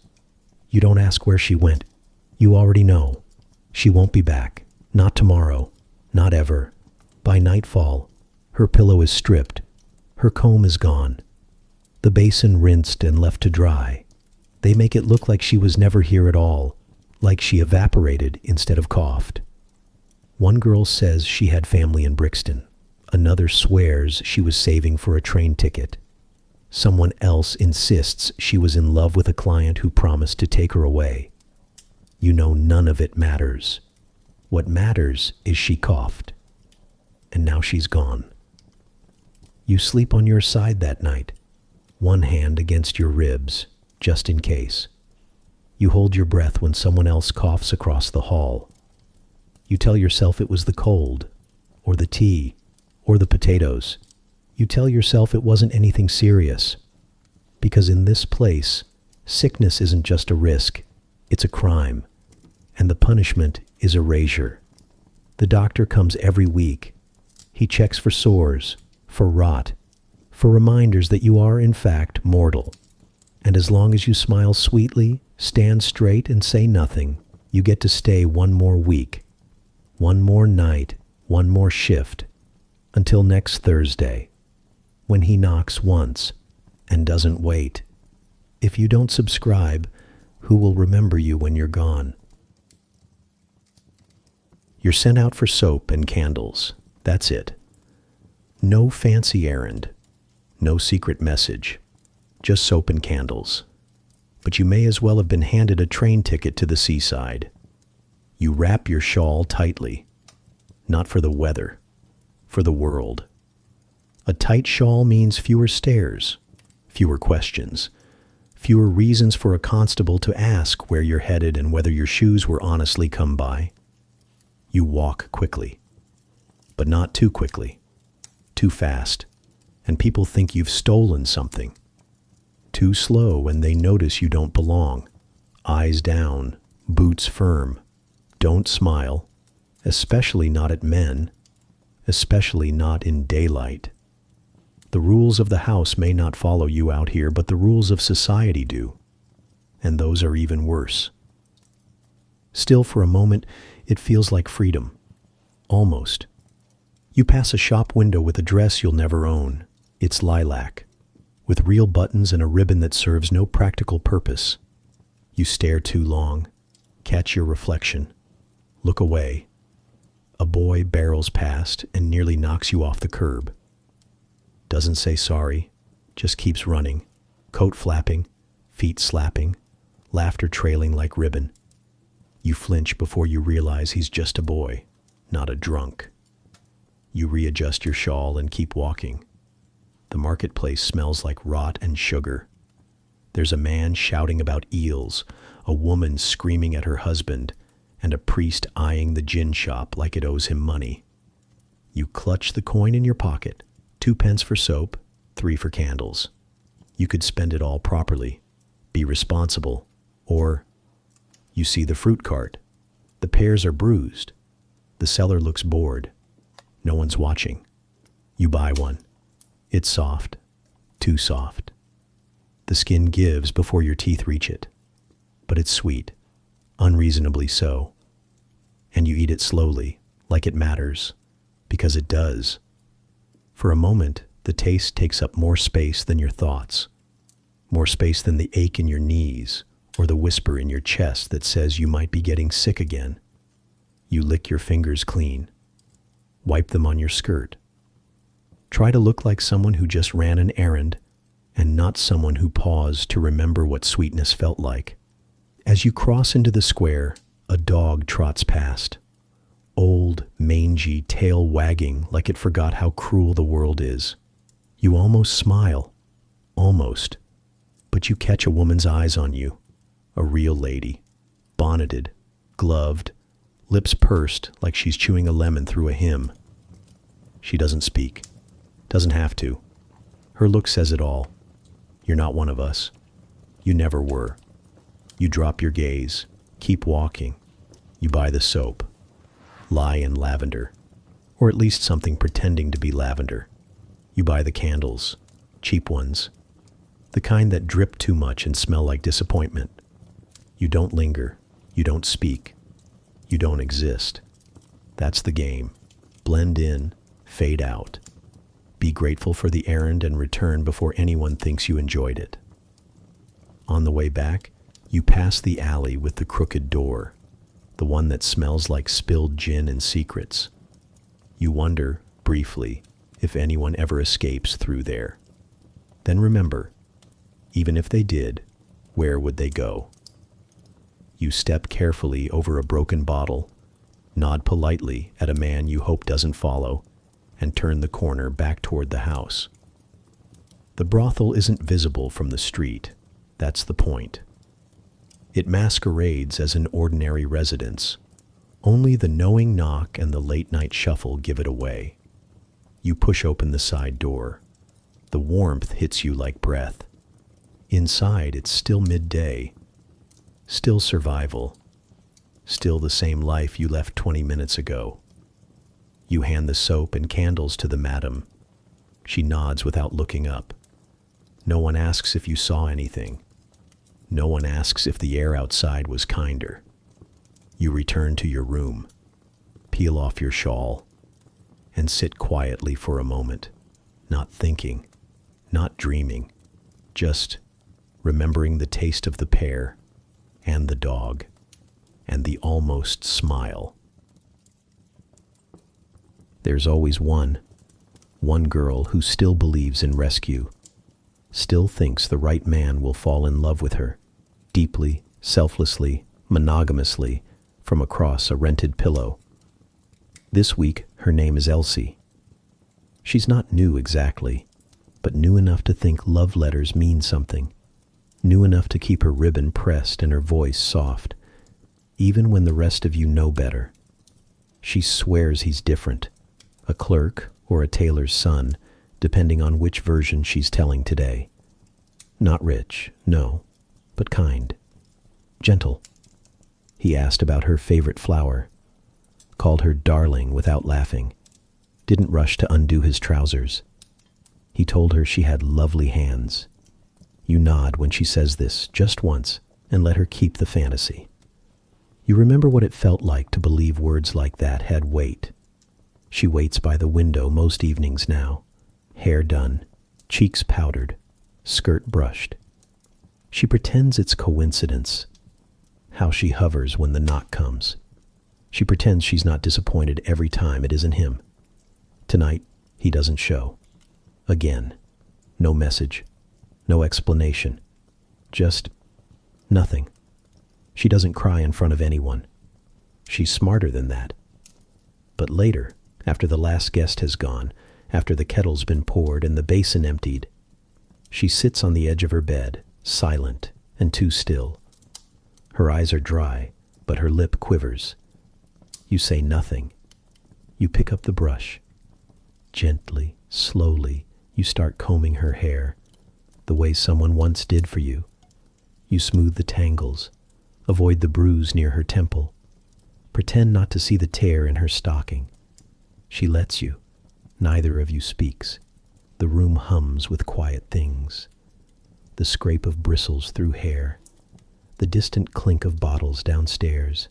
You don't ask where she went. You already know. She won't be back. Not tomorrow. Not ever. By nightfall, her pillow is stripped. Her comb is gone. The basin rinsed and left to dry. They make it look like she was never here at all, like she evaporated instead of coughed. One girl says she had family in Brixton. Another swears she was saving for a train ticket. Someone else insists she was in love with a client who promised to take her away. You know none of it matters. What matters is she coughed. And now she's gone. You sleep on your side that night, one hand against your ribs, just in case. You hold your breath when someone else coughs across the hall. You tell yourself it was the cold, or the tea, or the potatoes. You tell yourself it wasn't anything serious. Because in this place, sickness isn't just a risk, it's a crime. And the punishment is erasure. The doctor comes every week. He checks for sores, for rot, for reminders that you are, in fact, mortal. And as long as you smile sweetly, stand straight, and say nothing, you get to stay one more week, one more night, one more shift, until next Thursday, when he knocks once and doesn't wait. If you don't subscribe, who will remember you when you're gone? You're sent out for soap and candles. That's it. No fancy errand. No secret message. Just soap and candles. But you may as well have been handed a train ticket to the seaside. You wrap your shawl tightly. Not for the weather. For the world. A tight shawl means fewer stares, fewer questions, fewer reasons for a constable to ask where you're headed and whether your shoes were honestly come by. You walk quickly, but not too quickly, too fast, and people think you've stolen something. Too slow and they notice you don't belong. Eyes down, boots firm. Don't smile, especially not at men, especially not in daylight. The rules of the house may not follow you out here, but the rules of society do, and those are even worse. Still, for a moment, it feels like freedom. Almost. You pass a shop window with a dress you'll never own. It's lilac, with real buttons and a ribbon that serves no practical purpose. You stare too long, catch your reflection, look away. A boy barrels past and nearly knocks you off the curb. Doesn't say sorry, just keeps running, coat flapping, feet slapping, laughter trailing like ribbon. You flinch before you realize he's just a boy, not a drunk. You readjust your shawl and keep walking. The marketplace smells like rot and sugar. There's a man shouting about eels, a woman screaming at her husband, and a priest eyeing the gin shop like it owes him money. You clutch the coin in your pocket, 2 pence for soap, 3 for candles. You could spend it all properly, be responsible, or you see the fruit cart. The pears are bruised. The seller looks bored. No one's watching. You buy one. It's soft, too soft. The skin gives before your teeth reach it, but it's sweet, unreasonably so. And you eat it slowly, like it matters, because it does. For a moment, the taste takes up more space than your thoughts, more space than the ache in your knees or the whisper in your chest that says you might be getting sick again. You lick your fingers clean, wipe them on your skirt. Try to look like someone who just ran an errand and not someone who paused to remember what sweetness felt like. As you cross into the square, a dog trots past. Old, mangy, tail wagging like it forgot how cruel the world is. You almost smile. Almost. But you catch a woman's eyes on you. A real lady. Bonneted. Gloved. Lips pursed like she's chewing a lemon through a hymn. She doesn't speak. Doesn't have to. Her look says it all. You're not one of us. You never were. You drop your gaze. Keep walking. You buy the soap. Lie in lavender, or at least something pretending to be lavender. You buy the candles, cheap ones, the kind that drip too much and smell like disappointment. You don't linger, you don't speak, you don't exist. That's the game. Blend in, fade out. Be grateful for the errand and return before anyone thinks you enjoyed it. On the way back, you pass the alley with the crooked door, the one that smells like spilled gin and secrets. You wonder, briefly, if anyone ever escapes through there. Then remember, even if they did, where would they go? You step carefully over a broken bottle, nod politely at a man you hope doesn't follow, and turn the corner back toward the house. The brothel isn't visible from the street. That's the point. It masquerades as an ordinary residence. Only the knowing knock and the late-night shuffle give it away. You push open the side door. The warmth hits you like breath. Inside, it's still midday. Still survival. Still the same life you left 20 minutes ago. You hand the soap and candles to the madam. She nods without looking up. No one asks if you saw anything. No one asks if the air outside was kinder. You return to your room, peel off your shawl, and sit quietly for a moment, not thinking, not dreaming, just remembering the taste of the pear and the dog and the almost smile. There's always one girl who still believes in rescue, still thinks the right man will fall in love with her, deeply, selflessly, monogamously, from across a rented pillow. This week, her name is Elsie. She's not new exactly, but new enough to think love letters mean something. New enough to keep her ribbon pressed and her voice soft, even when the rest of you know better. She swears he's different, a clerk or a tailor's son, depending on which version she's telling today. Not rich, no, but kind. Gentle. He asked about her favorite flower, called her darling without laughing, didn't rush to undo his trousers. He told her she had lovely hands. You nod when she says this just once and let her keep the fantasy. You remember what it felt like to believe words like that had weight. She waits by the window most evenings now, hair done, cheeks powdered, skirt brushed. She pretends it's coincidence. How she hovers when the knock comes. She pretends she's not disappointed every time it isn't him. Tonight, he doesn't show. Again. No message. No explanation. Just nothing. She doesn't cry in front of anyone. She's smarter than that. But later, after the last guest has gone, after the kettle's been poured and the basin emptied, she sits on the edge of her bed, silent and too still. Her eyes are dry, but her lip quivers. You say nothing. You pick up the brush. Gently, slowly, you start combing her hair, the way someone once did for you. You smooth the tangles, avoid the bruise near her temple. Pretend not to see the tear in her stocking. She lets you. Neither of you speaks. The room hums with quiet things. The scrape of bristles through hair. The distant clink of bottles downstairs.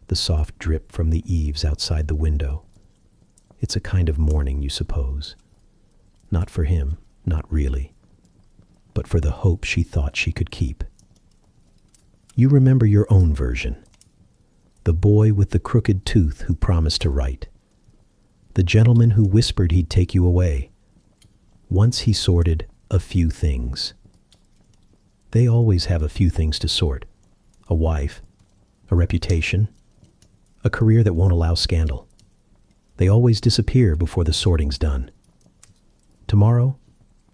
The soft drip from the eaves outside the window. It's a kind of mourning, you suppose. Not for him, not really, but for the hope she thought she could keep. You remember your own version. The boy with the crooked tooth who promised to write. The gentleman who whispered he'd take you away. Once he sorted a few things. They always have a few things to sort. A wife, a reputation, a career that won't allow scandal. They always disappear before the sorting's done. Tomorrow,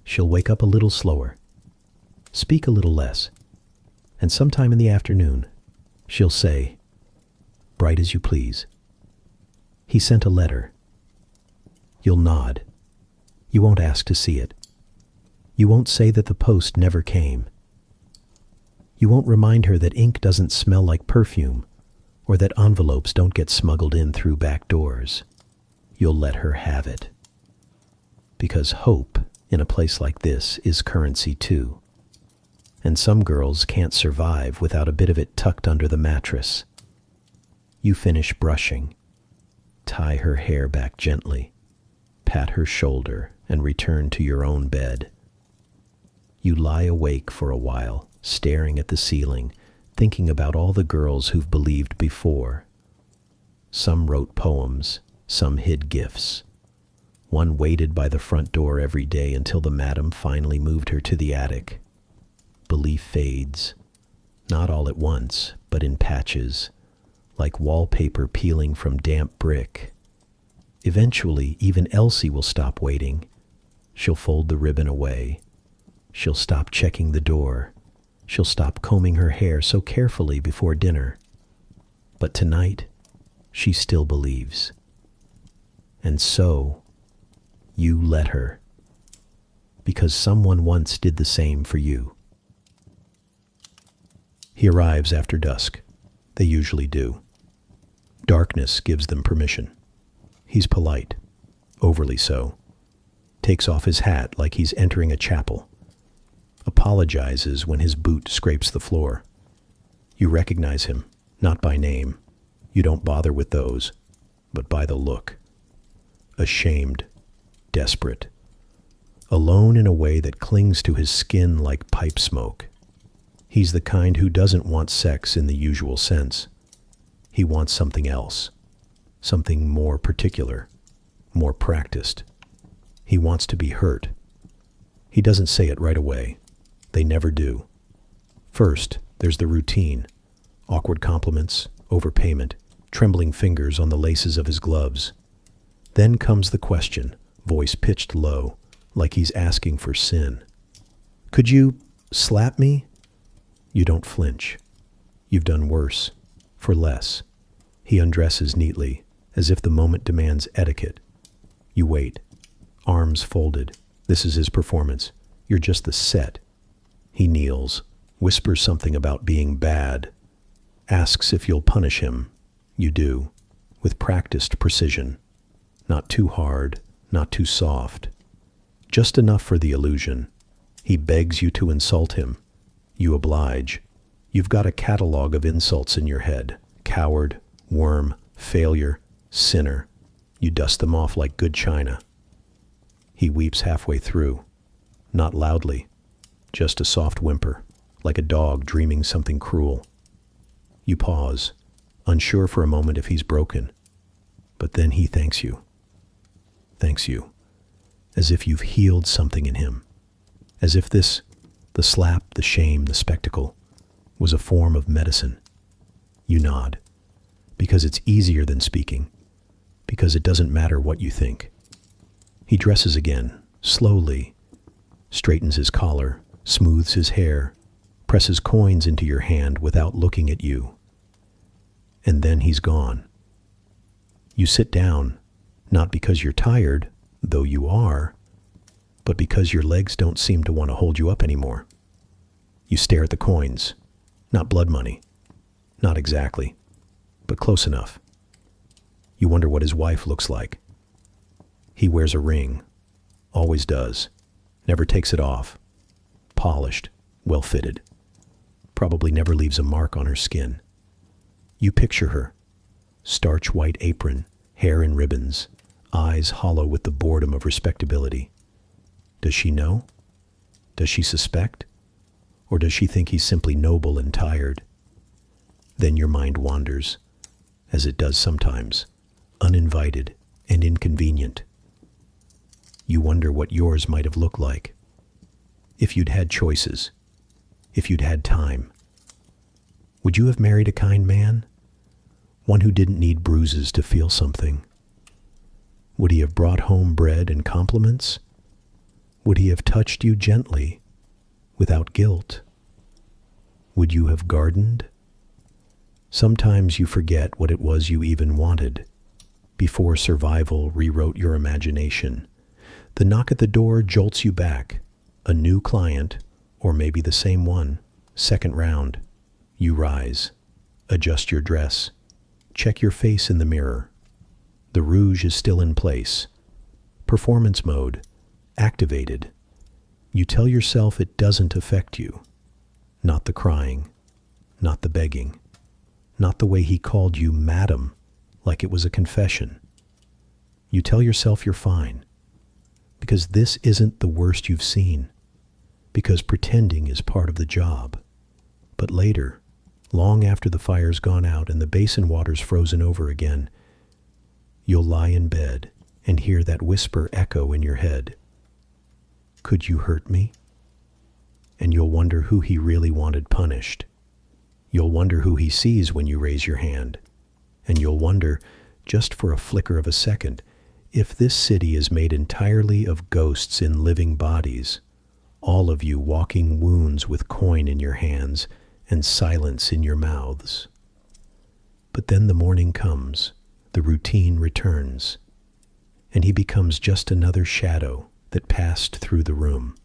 she'll wake up a little slower, speak a little less, and sometime in the afternoon, she'll say, bright as you please. He sent a letter. You'll nod. You won't ask to see it. You won't say that the post never came. You won't remind her that ink doesn't smell like perfume, or that envelopes don't get smuggled in through back doors. You'll let her have it. Because hope in a place like this is currency too. And some girls can't survive without a bit of it tucked under the mattress. You finish brushing. Tie her hair back gently. Pat her shoulder and return to your own bed. You lie awake for a while, staring at the ceiling, thinking about all the girls who've believed before. Some wrote poems, some hid gifts. One waited by the front door every day until the madam finally moved her to the attic. Belief fades, not all at once, but in patches, like wallpaper peeling from damp brick. Eventually, even Elsie will stop waiting. She'll fold the ribbon away. She'll stop checking the door. She'll stop combing her hair so carefully before dinner. But tonight, she still believes. And so, you let her. Because someone once did the same for you. He arrives after dusk. They usually do. Darkness gives them permission. He's polite, overly so. Takes off his hat like he's entering a chapel. Apologizes when his boot scrapes the floor. You recognize him, not by name. You don't bother with those, but by the look. Ashamed, desperate. Alone in a way that clings to his skin like pipe smoke. He's the kind who doesn't want sex in the usual sense. He wants something else. Something more particular, more practiced. He wants to be hurt. He doesn't say it right away. They never do. First, there's the routine. Awkward compliments, overpayment, trembling fingers on the laces of his gloves. Then comes the question, voice pitched low, like he's asking for sin. Could you slap me? You don't flinch. You've done worse, for less. He undresses neatly, as if the moment demands etiquette. You wait, arms folded. This is his performance. You're just the set. He kneels, whispers something about being bad, asks if you'll punish him. You do, with practiced precision. Not too hard, not too soft. Just enough for the illusion. He begs you to insult him. You oblige. You've got a catalog of insults in your head. Coward, worm, failure, sinner. You dust them off like good china. He weeps halfway through. Not loudly, just a soft whimper, like a dog dreaming something cruel. You pause, unsure for a moment if he's broken. But then he thanks you. Thanks you. As if you've healed something in him. As if this, the slap, the shame, the spectacle, was a form of medicine. You nod. Because it's easier than speaking. Because it doesn't matter what you think. He dresses again, slowly, straightens his collar, smooths his hair, presses coins into your hand without looking at you. And then he's gone. You sit down, not because you're tired, though you are, but because your legs don't seem to want to hold you up anymore. You stare at the coins, not blood money, not exactly, but close enough. You wonder what his wife looks like. He wears a ring, always does, never takes it off, polished, well-fitted, probably never leaves a mark on her skin. You picture her, starch white apron, hair in ribbons, eyes hollow with the boredom of respectability. Does she know? Does she suspect? Or does she think he's simply noble and tired? Then your mind wanders, as it does sometimes, uninvited and inconvenient. You wonder what yours might have looked like. If you'd had choices, if you'd had time. Would you have married a kind man? One who didn't need bruises to feel something? Would he have brought home bread and compliments? Would he have touched you gently, without guilt? Would you have gardened? Sometimes you forget what it was you even wanted, before survival rewrote your imagination. The knock at the door jolts you back. A new client, or maybe the same one, second round. You rise, adjust your dress, check your face in the mirror. The rouge is still in place. Performance mode, activated. You tell yourself it doesn't affect you. Not the crying, not the begging, not the way he called you madam, like it was a confession. You tell yourself you're fine, because this isn't the worst you've seen, because pretending is part of the job. But later, long after the fire's gone out and the basin water's frozen over again, you'll lie in bed and hear that whisper echo in your head. Could you hurt me? And you'll wonder who he really wanted punished. You'll wonder who he sees when you raise your hand. And you'll wonder, just for a flicker of a second, if this city is made entirely of ghosts in living bodies, all of you walking wounds with coin in your hands and silence in your mouths. But then the morning comes, the routine returns, and he becomes just another shadow that passed through the room.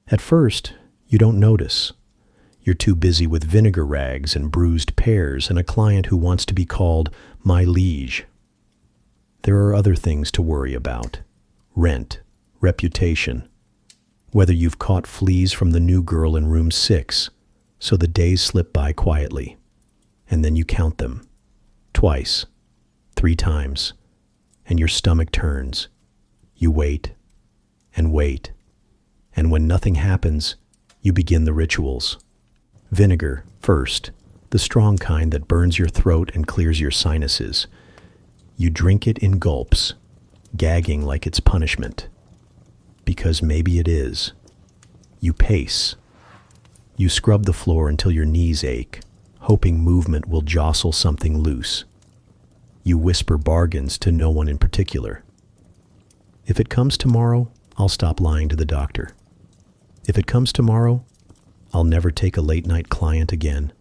At first, you don't notice. You're too busy with vinegar rags and bruised pears and a client who wants to be called my liege. There are other things to worry about. Rent, reputation, whether you've caught fleas from the new girl in room 6, so the days slip by quietly. And then you count them. Twice, 3 times, and your stomach turns. You wait, and wait, and when nothing happens, you begin the rituals. Vinegar, first, the strong kind that burns your throat and clears your sinuses. You drink it in gulps, gagging like it's punishment. Because maybe it is. You pace. You scrub the floor until your knees ache, hoping movement will jostle something loose. You whisper bargains to no one in particular. If it comes tomorrow, I'll stop lying to the doctor. If it comes tomorrow, I'll never take a late-night client again.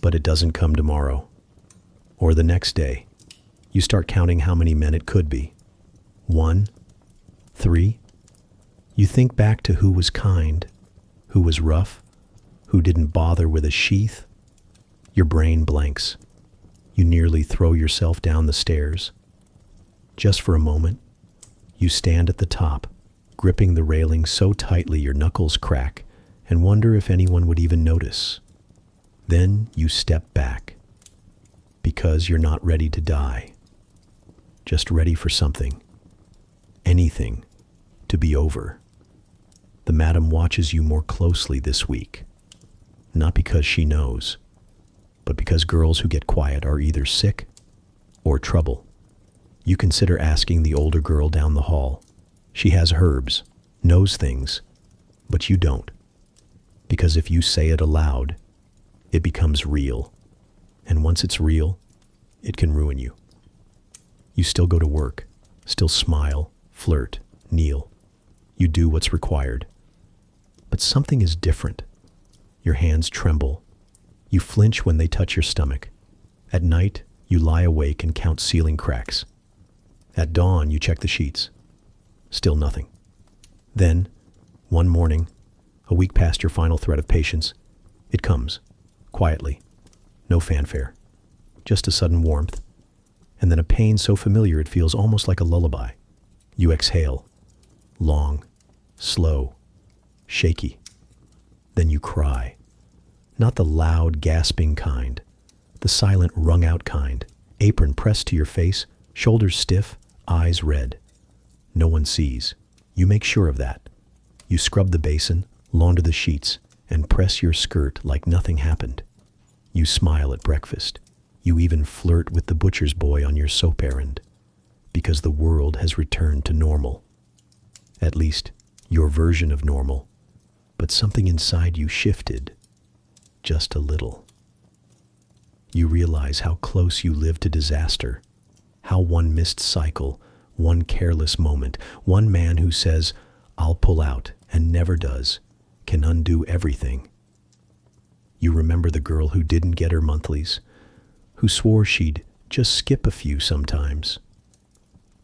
But it doesn't come tomorrow. Or the next day. You start counting how many men it could be. 1, 3. You think back to who was kind, who was rough, who didn't bother with a sheath. Your brain blanks. You nearly throw yourself down the stairs. Just for a moment, you stand at the top, gripping the railing so tightly your knuckles crack, and wonder if anyone would even notice. Then you step back, because you're not ready to die, just ready for something, anything, to be over. The madam watches you more closely this week, not because she knows, but because girls who get quiet are either sick or trouble. You consider asking the older girl down the hall. She has herbs, knows things, but you don't. Because if you say it aloud, it becomes real. And once it's real, it can ruin you. You still go to work, still smile, flirt, kneel. You do what's required. But something is different. Your hands tremble. You flinch when they touch your stomach. At night, you lie awake and count ceiling cracks. At dawn, you check the sheets. Still nothing. Then, one morning, a week past your final threat of patience, it comes, quietly, no fanfare, just a sudden warmth, and then a pain so familiar it feels almost like a lullaby. You exhale, long, slow, shaky. Then you cry. Not the loud, gasping kind, the silent, wrung-out kind, apron pressed to your face, shoulders stiff, eyes red. No one sees. You make sure of that. You scrub the basin, launder the sheets, and press your skirt like nothing happened. You smile at breakfast. You even flirt with the butcher's boy on your soap errand, because the world has returned to normal. At least, your version of normal. But something inside you shifted, just a little. You realize how close you live to disaster, how one missed cycle, one careless moment, one man who says, "I'll pull out," and never does, can undo everything. You remember the girl who didn't get her monthlies, who swore she'd just skip a few sometimes,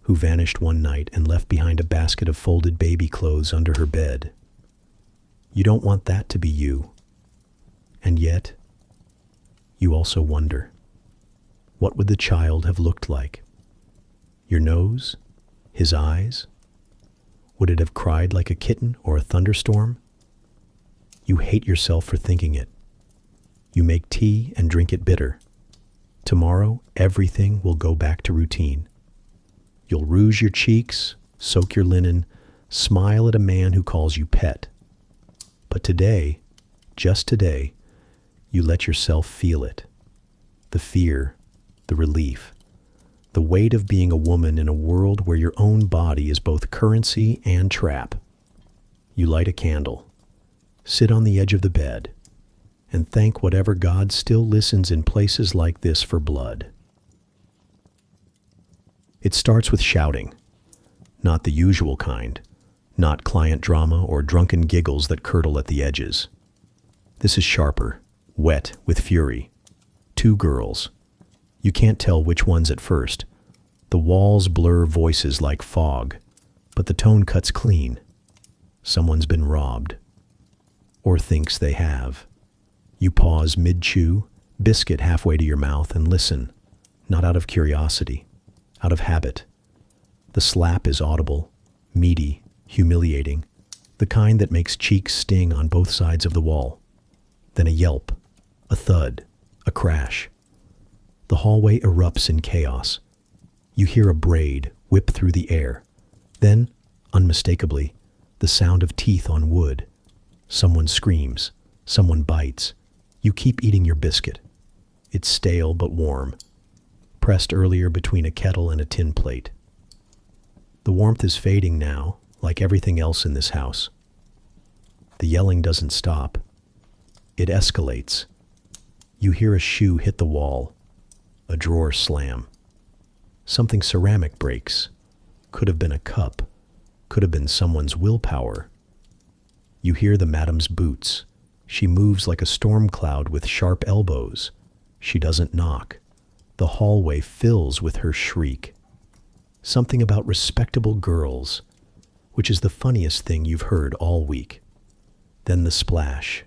who vanished one night and left behind a basket of folded baby clothes under her bed. You don't want that to be you. And yet, you also wonder, what would the child have looked like? Your nose? His eyes? Would it have cried like a kitten or a thunderstorm? You hate yourself for thinking it. You make tea and drink it bitter. Tomorrow, everything will go back to routine. You'll rouge your cheeks, soak your linen, smile at a man who calls you pet. But today, just today, you let yourself feel it. The fear, the relief, the weight of being a woman in a world where your own body is both currency and trap. You light a candle, sit on the edge of the bed, and thank whatever God still listens in places like this for blood. It starts with shouting, not the usual kind, not client drama or drunken giggles that curdle at the edges. This is sharper, wet with fury. 2 girls. You can't tell which one's at first. The walls blur voices like fog, but the tone cuts clean. Someone's been robbed. Or thinks they have. You pause mid-chew, biscuit halfway to your mouth, and listen, not out of curiosity, out of habit. The slap is audible, meaty, humiliating, the kind that makes cheeks sting on both sides of the wall. Then a yelp, a thud, a crash. The hallway erupts in chaos. You hear a braid whip through the air. Then, unmistakably, the sound of teeth on wood. Someone screams. Someone bites. You keep eating your biscuit. It's stale but warm, pressed earlier between a kettle and a tin plate. The warmth is fading now, like everything else in this house. The yelling doesn't stop. It escalates. You hear a shoe hit the wall, a drawer slam. Something ceramic breaks. Could have been a cup. Could have been someone's willpower. You hear the madam's boots. She moves like a storm cloud with sharp elbows. She doesn't knock. The hallway fills with her shriek. Something about respectable girls, which is the funniest thing you've heard all week. Then the splash.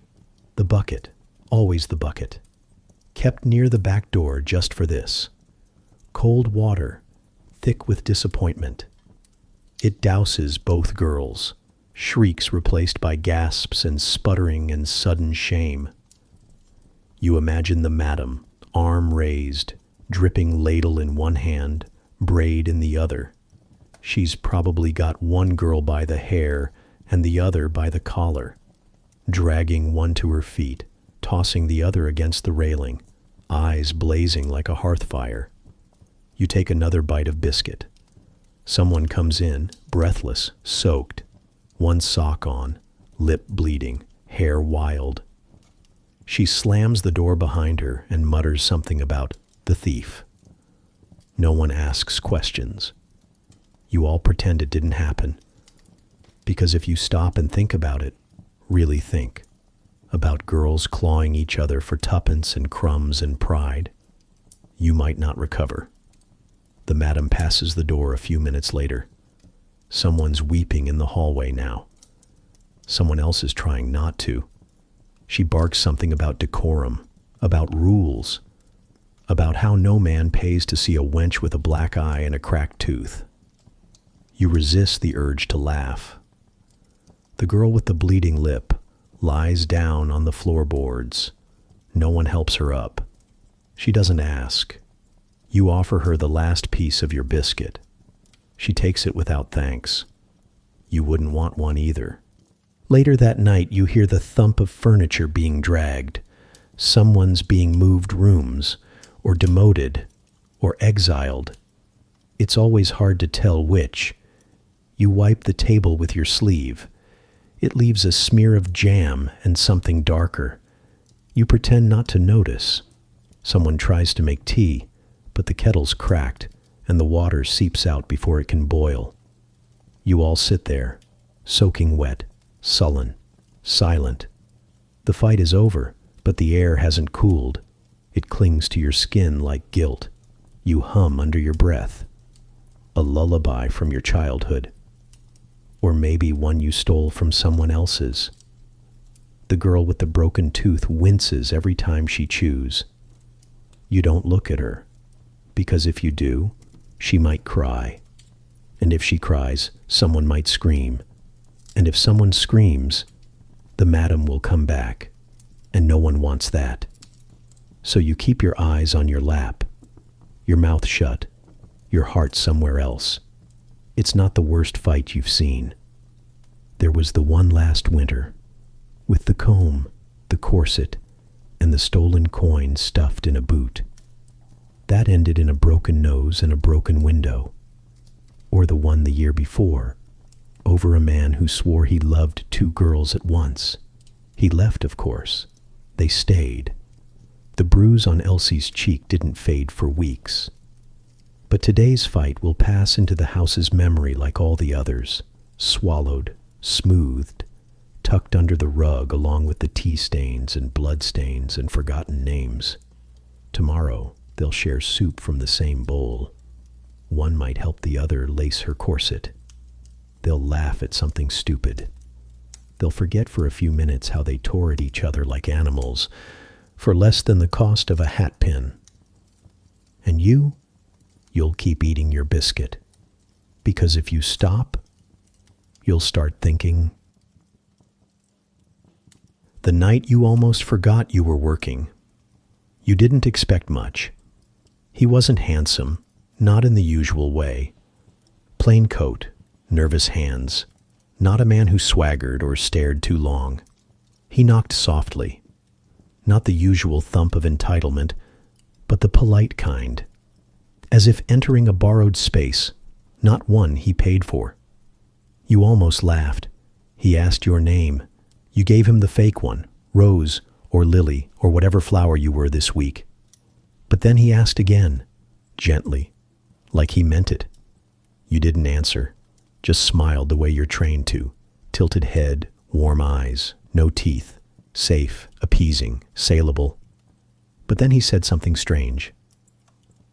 The bucket. Always the bucket. Kept near the back door just for this. Cold water, thick with disappointment. It douses both girls. Shrieks replaced by gasps and sputtering and sudden shame. You imagine the madam, arm raised, dripping ladle in one hand, braid in the other. She's probably got one girl by the hair and the other by the collar, dragging one to her feet, tossing the other against the railing, eyes blazing like a hearth fire. You take another bite of biscuit. Someone comes in, breathless, soaked, one sock on, lip bleeding, hair wild. She slams the door behind her and mutters something about the thief. No one asks questions. You all pretend it didn't happen. Because if you stop and think about it, really think, about girls clawing each other for tuppence and crumbs and pride, you might not recover. The madam passes the door a few minutes later. Someone's weeping in the hallway now. Someone else is trying not to. She barks something about decorum, about rules, about how no man pays to see a wench with a black eye and a cracked tooth. You resist the urge to laugh. The girl with the bleeding lip lies down on the floorboards. No one helps her up. She doesn't ask. You offer her the last piece of your biscuit. She takes it without thanks. You wouldn't want one either. Later that night, you hear the thump of furniture being dragged. Someone's being moved rooms, or demoted, or exiled. It's always hard to tell which. You wipe the table with your sleeve. It leaves a smear of jam and something darker. You pretend not to notice. Someone tries to make tea, but the kettle's cracked, and the water seeps out before it can boil. You all sit there, soaking wet, sullen, silent. The fight is over, but the air hasn't cooled. It clings to your skin like guilt. You hum under your breath. A lullaby from your childhood. Or maybe one you stole from someone else's. The girl with the broken tooth winces every time she chews. You don't look at her, because if you do, she might cry. And if she cries, someone might scream. And if someone screams, the madam will come back, and no one wants that. So you keep your eyes on your lap, your mouth shut, your heart somewhere else. It's not the worst fight you've seen. There was the one last winter, with the comb, the corset, and the stolen coin stuffed in a boot. That ended in a broken nose and a broken window. Or the one the year before, over a man who swore he loved two girls at once. He left, of course. They stayed. The bruise on Elsie's cheek didn't fade for weeks. But today's fight will pass into the house's memory like all the others, swallowed, smoothed, tucked under the rug along with the tea stains and blood stains and forgotten names. Tomorrow, they'll share soup from the same bowl. One might help the other lace her corset. They'll laugh at something stupid. They'll forget for a few minutes how they tore at each other like animals for less than the cost of a hat pin. And you'll keep eating your biscuit. Because if you stop, you'll start thinking. The night you almost forgot you were working. You didn't expect much. He wasn't handsome, not in the usual way. Plain coat, nervous hands, not a man who swaggered or stared too long. He knocked softly, not the usual thump of entitlement, but the polite kind, as if entering a borrowed space, not one he paid for. You almost laughed. He asked your name. You gave him the fake one, Rose or Lily or whatever flower you were this week. But then he asked again, gently, like he meant it. You didn't answer, just smiled the way you're trained to. Tilted head, warm eyes, no teeth, safe, appeasing, saleable. But then he said something strange.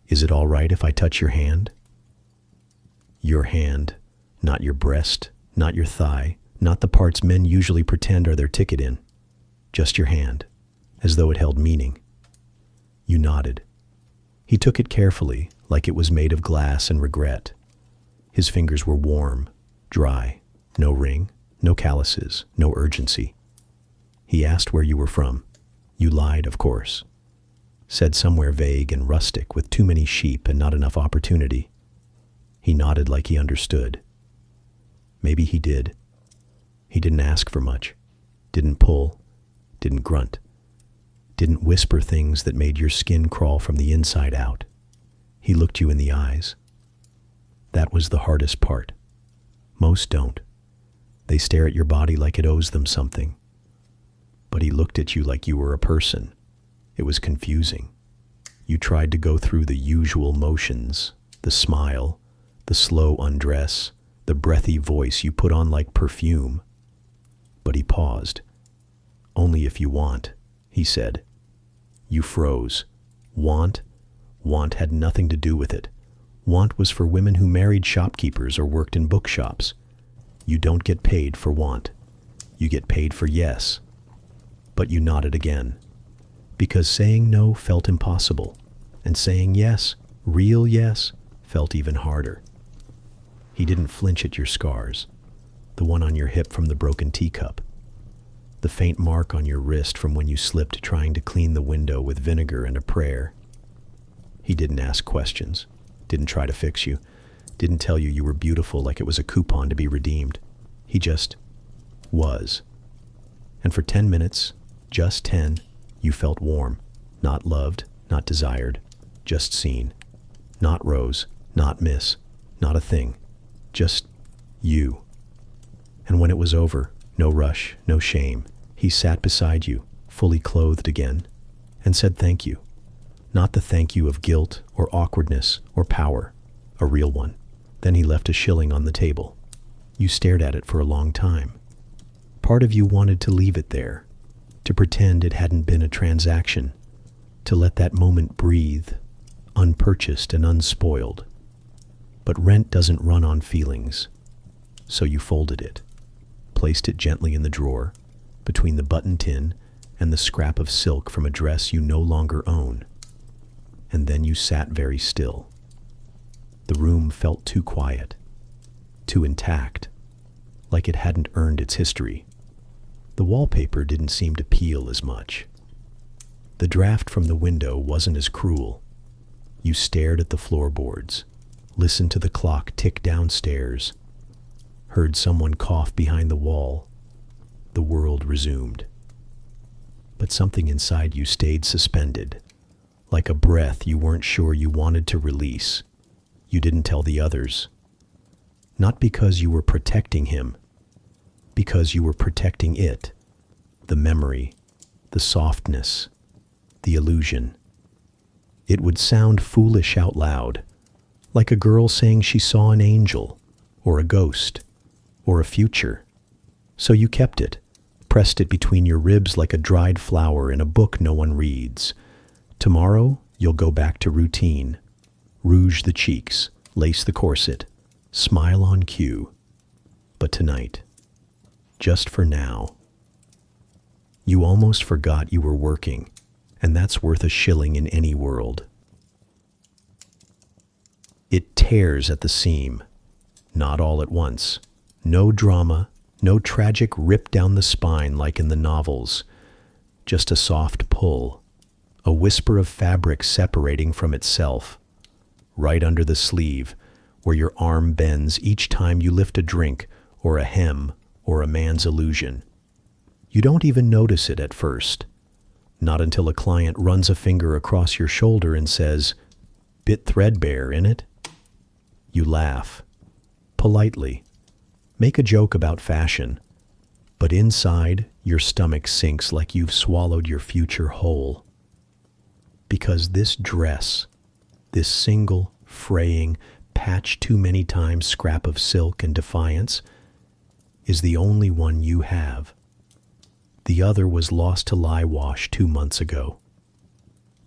Is it all right if I touch your hand? Your hand, not your breast, not your thigh, not the parts men usually pretend are their ticket in. Just your hand, as though it held meaning. You nodded. He took it carefully, like it was made of glass and regret. His fingers were warm, dry, no ring, no calluses, no urgency. He asked where you were from. You lied, of course. Said somewhere vague and rustic with too many sheep and not enough opportunity. He nodded like he understood. Maybe he did. He didn't ask for much, didn't pull, didn't grunt, didn't whisper things that made your skin crawl from the inside out. He looked you in the eyes. That was the hardest part. Most don't. They stare at your body like it owes them something. But he looked at you like you were a person. It was confusing. You tried to go through the usual motions, the smile, the slow undress, the breathy voice you put on like perfume. But he paused. Only if you want, he said. You froze. Want? Want had nothing to do with it. Want was for women who married shopkeepers or worked in bookshops. You don't get paid for want. You get paid for yes. But you nodded again. Because saying no felt impossible, and saying yes, real yes, felt even harder. He didn't flinch at your scars, the one on your hip from the broken teacup, the faint mark on your wrist from when you slipped trying to clean the window with vinegar and a prayer. He didn't ask questions, didn't try to fix you, didn't tell you were beautiful like it was a coupon to be redeemed. He just was. And for 10 minutes, just 10, you felt warm, not loved, not desired, just seen. Not Rose, not Miss, not a thing, just you. And when it was over, no rush, no shame, he sat beside you, fully clothed again, and said thank you. Not the thank you of guilt or awkwardness or power, a real one. Then he left a shilling on the table. You stared at it for a long time. Part of you wanted to leave it there, to pretend it hadn't been a transaction, to let that moment breathe, unpurchased and unspoiled. But rent doesn't run on feelings. So you folded it, placed it gently in the drawer, between the button tin and the scrap of silk from a dress you no longer own. And then you sat very still. The room felt too quiet, too intact, like it hadn't earned its history. The wallpaper didn't seem to peel as much. The draft from the window wasn't as cruel. You stared at the floorboards, listened to the clock tick downstairs, heard someone cough behind the wall. The world resumed. But something inside you stayed suspended, like a breath you weren't sure you wanted to release. You didn't tell the others. Not because you were protecting him, because you were protecting it, the memory, the softness, the illusion. It would sound foolish out loud, like a girl saying she saw an angel, or a ghost, or a future. So you kept it, pressed it between your ribs like a dried flower in a book no one reads. Tomorrow, you'll go back to routine. Rouge the cheeks, lace the corset, smile on cue. But tonight, just for now, you almost forgot you were working, and that's worth a shilling in any world. It tears at the seam, not all at once. No drama, no tragic rip down the spine like in the novels. Just a soft pull, a whisper of fabric separating from itself, right under the sleeve, where your arm bends each time you lift a drink or a hem or a man's illusion. You don't even notice it at first, not until a client runs a finger across your shoulder and says, "Bit threadbare, innit?" You laugh, politely, make a joke about fashion, but inside your stomach sinks like you've swallowed your future whole. Because this dress, this single, fraying, patched too many times scrap of silk and defiance, is the only one you have. The other was lost to lye wash 2 months ago.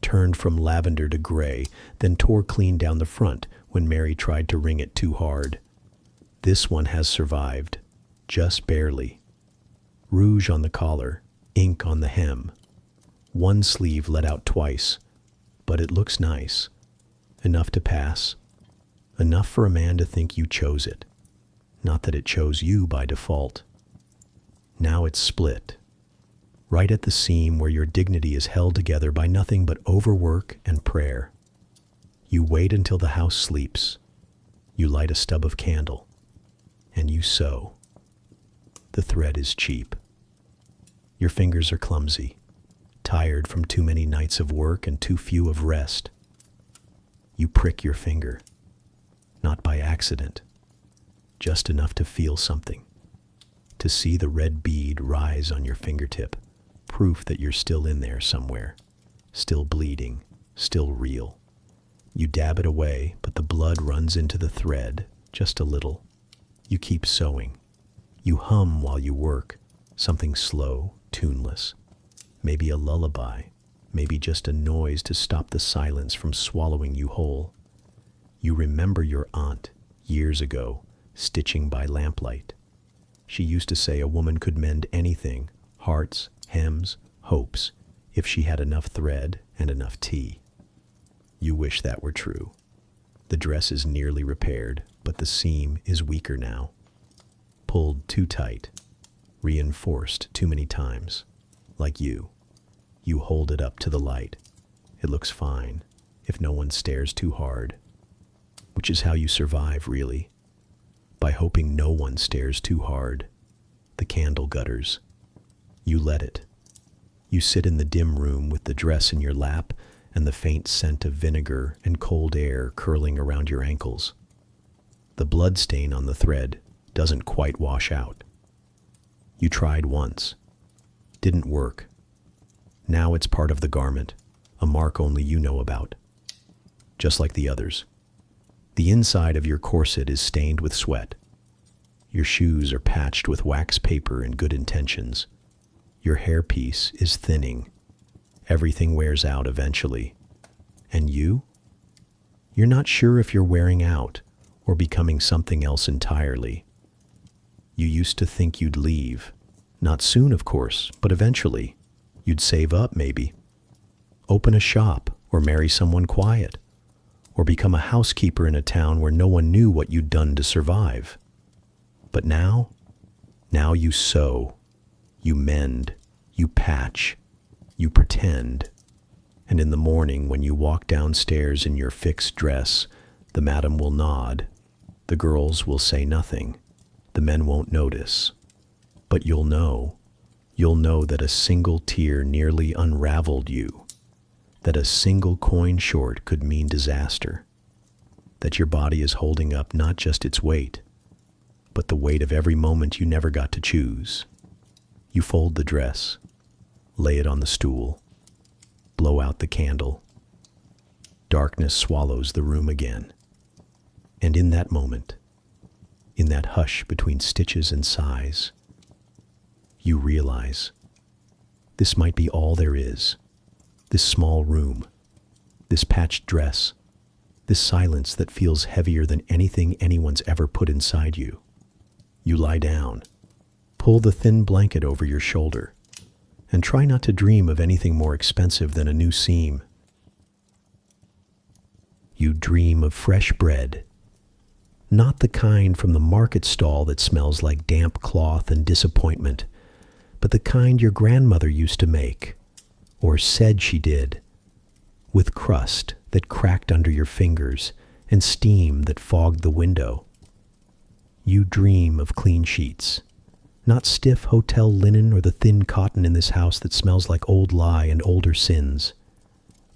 Turned from lavender to gray, then tore clean down the front when Mary tried to wring it too hard. This one has survived, just barely. Rouge on the collar, ink on the hem. One sleeve let out twice, but it looks nice. Enough to pass. Enough for a man to think you chose it. Not that it chose you by default. Now it's split. Right at the seam where your dignity is held together by nothing but overwork and prayer. You wait until the house sleeps. You light a stub of candle. And you sew. The thread is cheap. Your fingers are clumsy, tired from too many nights of work and too few of rest. You prick your finger, not by accident, just enough to feel something, to see the red bead rise on your fingertip, proof that you're still in there somewhere, still bleeding, still real. You dab it away, but the blood runs into the thread, just a little. You keep sewing. You hum while you work, something slow, tuneless. Maybe a lullaby, maybe just a noise to stop the silence from swallowing you whole. You remember your aunt, years ago, stitching by lamplight. She used to say a woman could mend anything, hearts, hems, hopes, if she had enough thread and enough tea. You wish that were true. The dress is nearly repaired, but the seam is weaker now. Pulled too tight, reinforced too many times. Like you hold it up to the light. It looks fine, if no one stares too hard. Which is how you survive, really. By hoping no one stares too hard. The candle gutters. You let it. You sit in the dim room with the dress in your lap and the faint scent of vinegar and cold air curling around your ankles. The blood stain on the thread doesn't quite wash out. You tried once. Didn't work. Now it's part of the garment, a mark only you know about. Just like the others. The inside of your corset is stained with sweat. Your shoes are patched with wax paper and good intentions. Your hairpiece is thinning. Everything wears out eventually. And you? You're not sure if you're wearing out or becoming something else entirely. You used to think you'd leave. Not soon, of course, but eventually. You'd save up, maybe. Open a shop or marry someone quiet. Or become a housekeeper in a town where no one knew what you'd done to survive. But now you sew. You mend. You patch. You pretend. And in the morning when you walk downstairs in your fixed dress, the madam will nod. The girls will say nothing. The men won't notice. But you'll know that a single tear nearly unraveled you, that a single coin short could mean disaster, that your body is holding up not just its weight, but the weight of every moment you never got to choose. You fold the dress, lay it on the stool, blow out the candle. Darkness swallows the room again. And in that moment, in that hush between stitches and sighs, you realize this might be all there is. This small room, this patched dress, this silence that feels heavier than anything anyone's ever put inside you. You lie down, pull the thin blanket over your shoulder, and try not to dream of anything more expensive than a new seam. You dream of fresh bread, not the kind from the market stall that smells like damp cloth and disappointment, but the kind your grandmother used to make, or said she did, with crust that cracked under your fingers and steam that fogged the window. You dream of clean sheets, not stiff hotel linen or the thin cotton in this house that smells like old lie and older sins,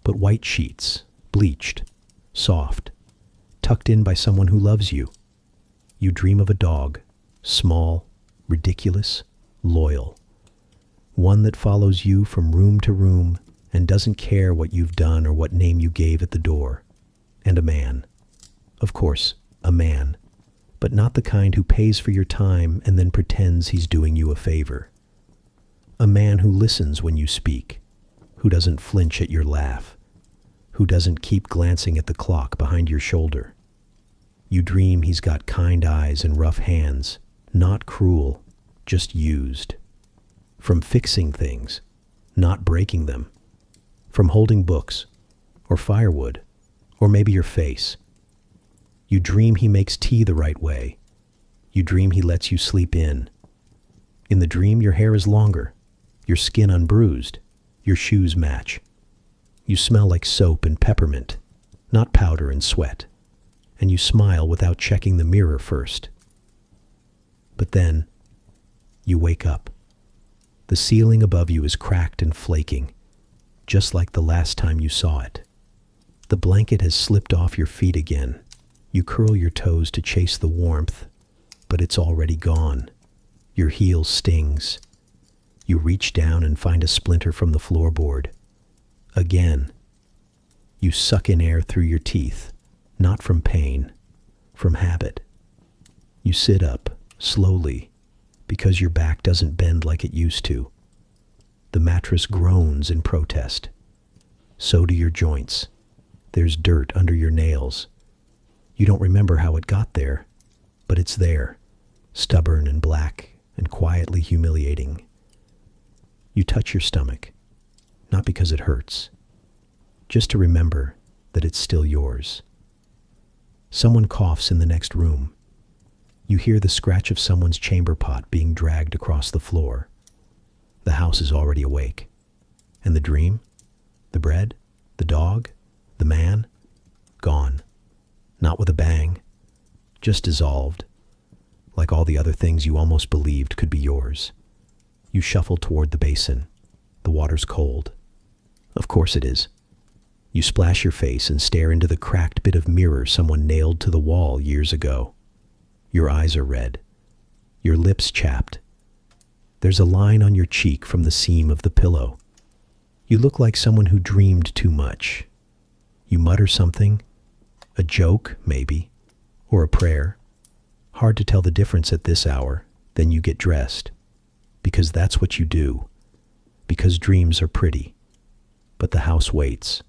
but white sheets, bleached, soft, tucked in by someone who loves you. You dream of a dog, small, ridiculous, loyal, one that follows you from room to room and doesn't care what you've done or what name you gave at the door, and a man, Of course, a man, but not the kind who pays for your time and then pretends he's doing you a favor. A man who listens when you speak, who doesn't flinch at your laugh, who doesn't keep glancing at the clock behind your shoulder. You dream he's got kind eyes and rough hands, not cruel, just used. From fixing things, not breaking them. From holding books, or firewood, or maybe your face. You dream he makes tea the right way. You dream he lets you sleep in. In the dream, your hair is longer, your skin unbruised, your shoes match. You smell like soap and peppermint, not powder and sweat, and you smile without checking the mirror first. But then, you wake up. The ceiling above you is cracked and flaking, just like the last time you saw it. The blanket has slipped off your feet again. You curl your toes to chase the warmth, but it's already gone. Your heel stings. You reach down and find a splinter from the floorboard. Again. You suck in air through your teeth, not from pain, from habit. You sit up, slowly, because your back doesn't bend like it used to. The mattress groans in protest. So do your joints. There's dirt under your nails. You don't remember how it got there, but it's there, stubborn and black and quietly humiliating. You touch your stomach, not because it hurts, just to remember that it's still yours. Someone coughs in the next room. You hear the scratch of someone's chamber pot being dragged across the floor. The house is already awake. And the dream? The bread? The dog? The man? Gone. Not with a bang. Just dissolved. Like all the other things you almost believed could be yours. You shuffle toward the basin. The water's cold. Of course it is. You splash your face and stare into the cracked bit of mirror someone nailed to the wall years ago. Your eyes are red. Your lips chapped. There's a line on your cheek from the seam of the pillow. You look like someone who dreamed too much. You mutter something, a joke, maybe, or a prayer. Hard to tell the difference at this hour. Then you get dressed. Because that's what you do. Because dreams are pretty. But the house waits.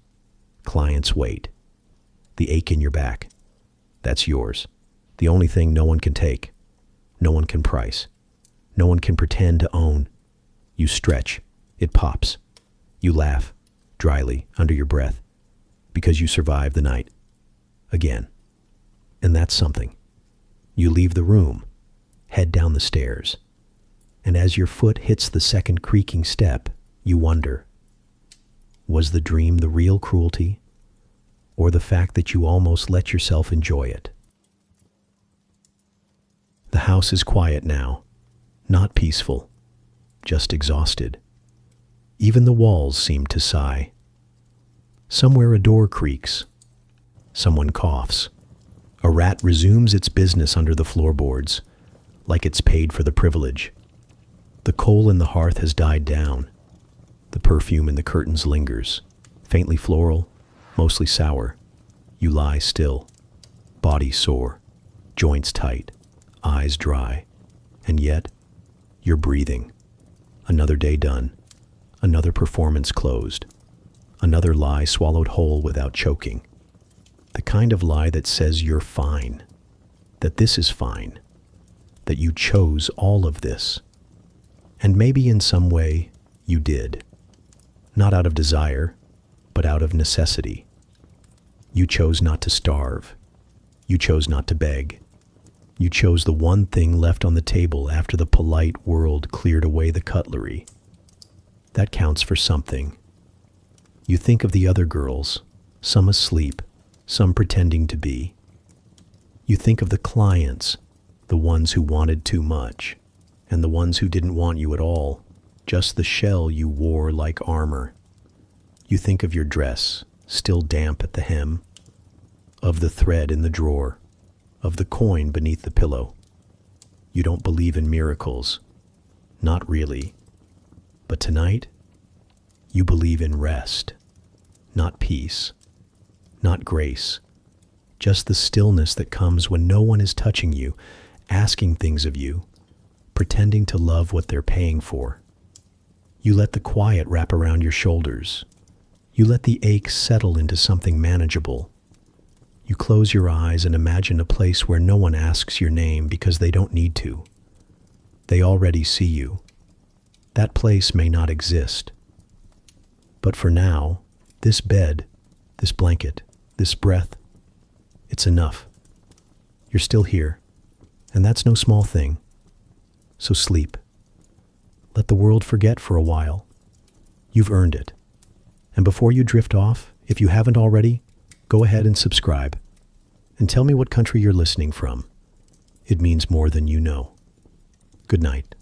Clients wait. The ache in your back. That's yours. The only thing no one can take. No one can price. No one can pretend to own. You stretch. It pops. You laugh, dryly, under your breath. Because you survived the night. Again. And that's something. You leave the room, head down the stairs. And as your foot hits the second creaking step, you wonder, was the dream the real cruelty, or the fact that you almost let yourself enjoy it? The house is quiet now, not peaceful, just exhausted. Even the walls seem to sigh. Somewhere a door creaks. Someone coughs. A rat resumes its business under the floorboards, like it's paid for the privilege. The coal in the hearth has died down. The perfume in the curtains lingers, faintly floral, mostly sour. You lie still, body sore, joints tight, eyes dry, and yet you're breathing. Another day done, another performance closed, another lie swallowed whole without choking. The kind of lie that says you're fine, that this is fine, that you chose all of this. And maybe in some way you did. Not out of desire, but out of necessity. You chose not to starve. You chose not to beg. You chose the one thing left on the table after the polite world cleared away the cutlery. That counts for something. You think of the other girls, some asleep, some pretending to be. You think of the clients, the ones who wanted too much, and the ones who didn't want you at all, just the shell you wore like armor. You think of your dress, still damp at the hem, of the thread in the drawer, of the coin beneath the pillow. You don't believe in miracles. Not really. But tonight, you believe in rest, not peace, not grace, just the stillness that comes when no one is touching you, asking things of you, pretending to love what they're paying for. You let the quiet wrap around your shoulders. You let the ache settle into something manageable. You close your eyes and imagine a place where no one asks your name because they don't need to. They already see you. That place may not exist. But for now, this bed, this blanket, this breath, it's enough. You're still here, and that's no small thing. So sleep. Let the world forget for a while. You've earned it. And before you drift off, if you haven't already, go ahead and subscribe. And tell me what country you're listening from. It means more than you know. Good night.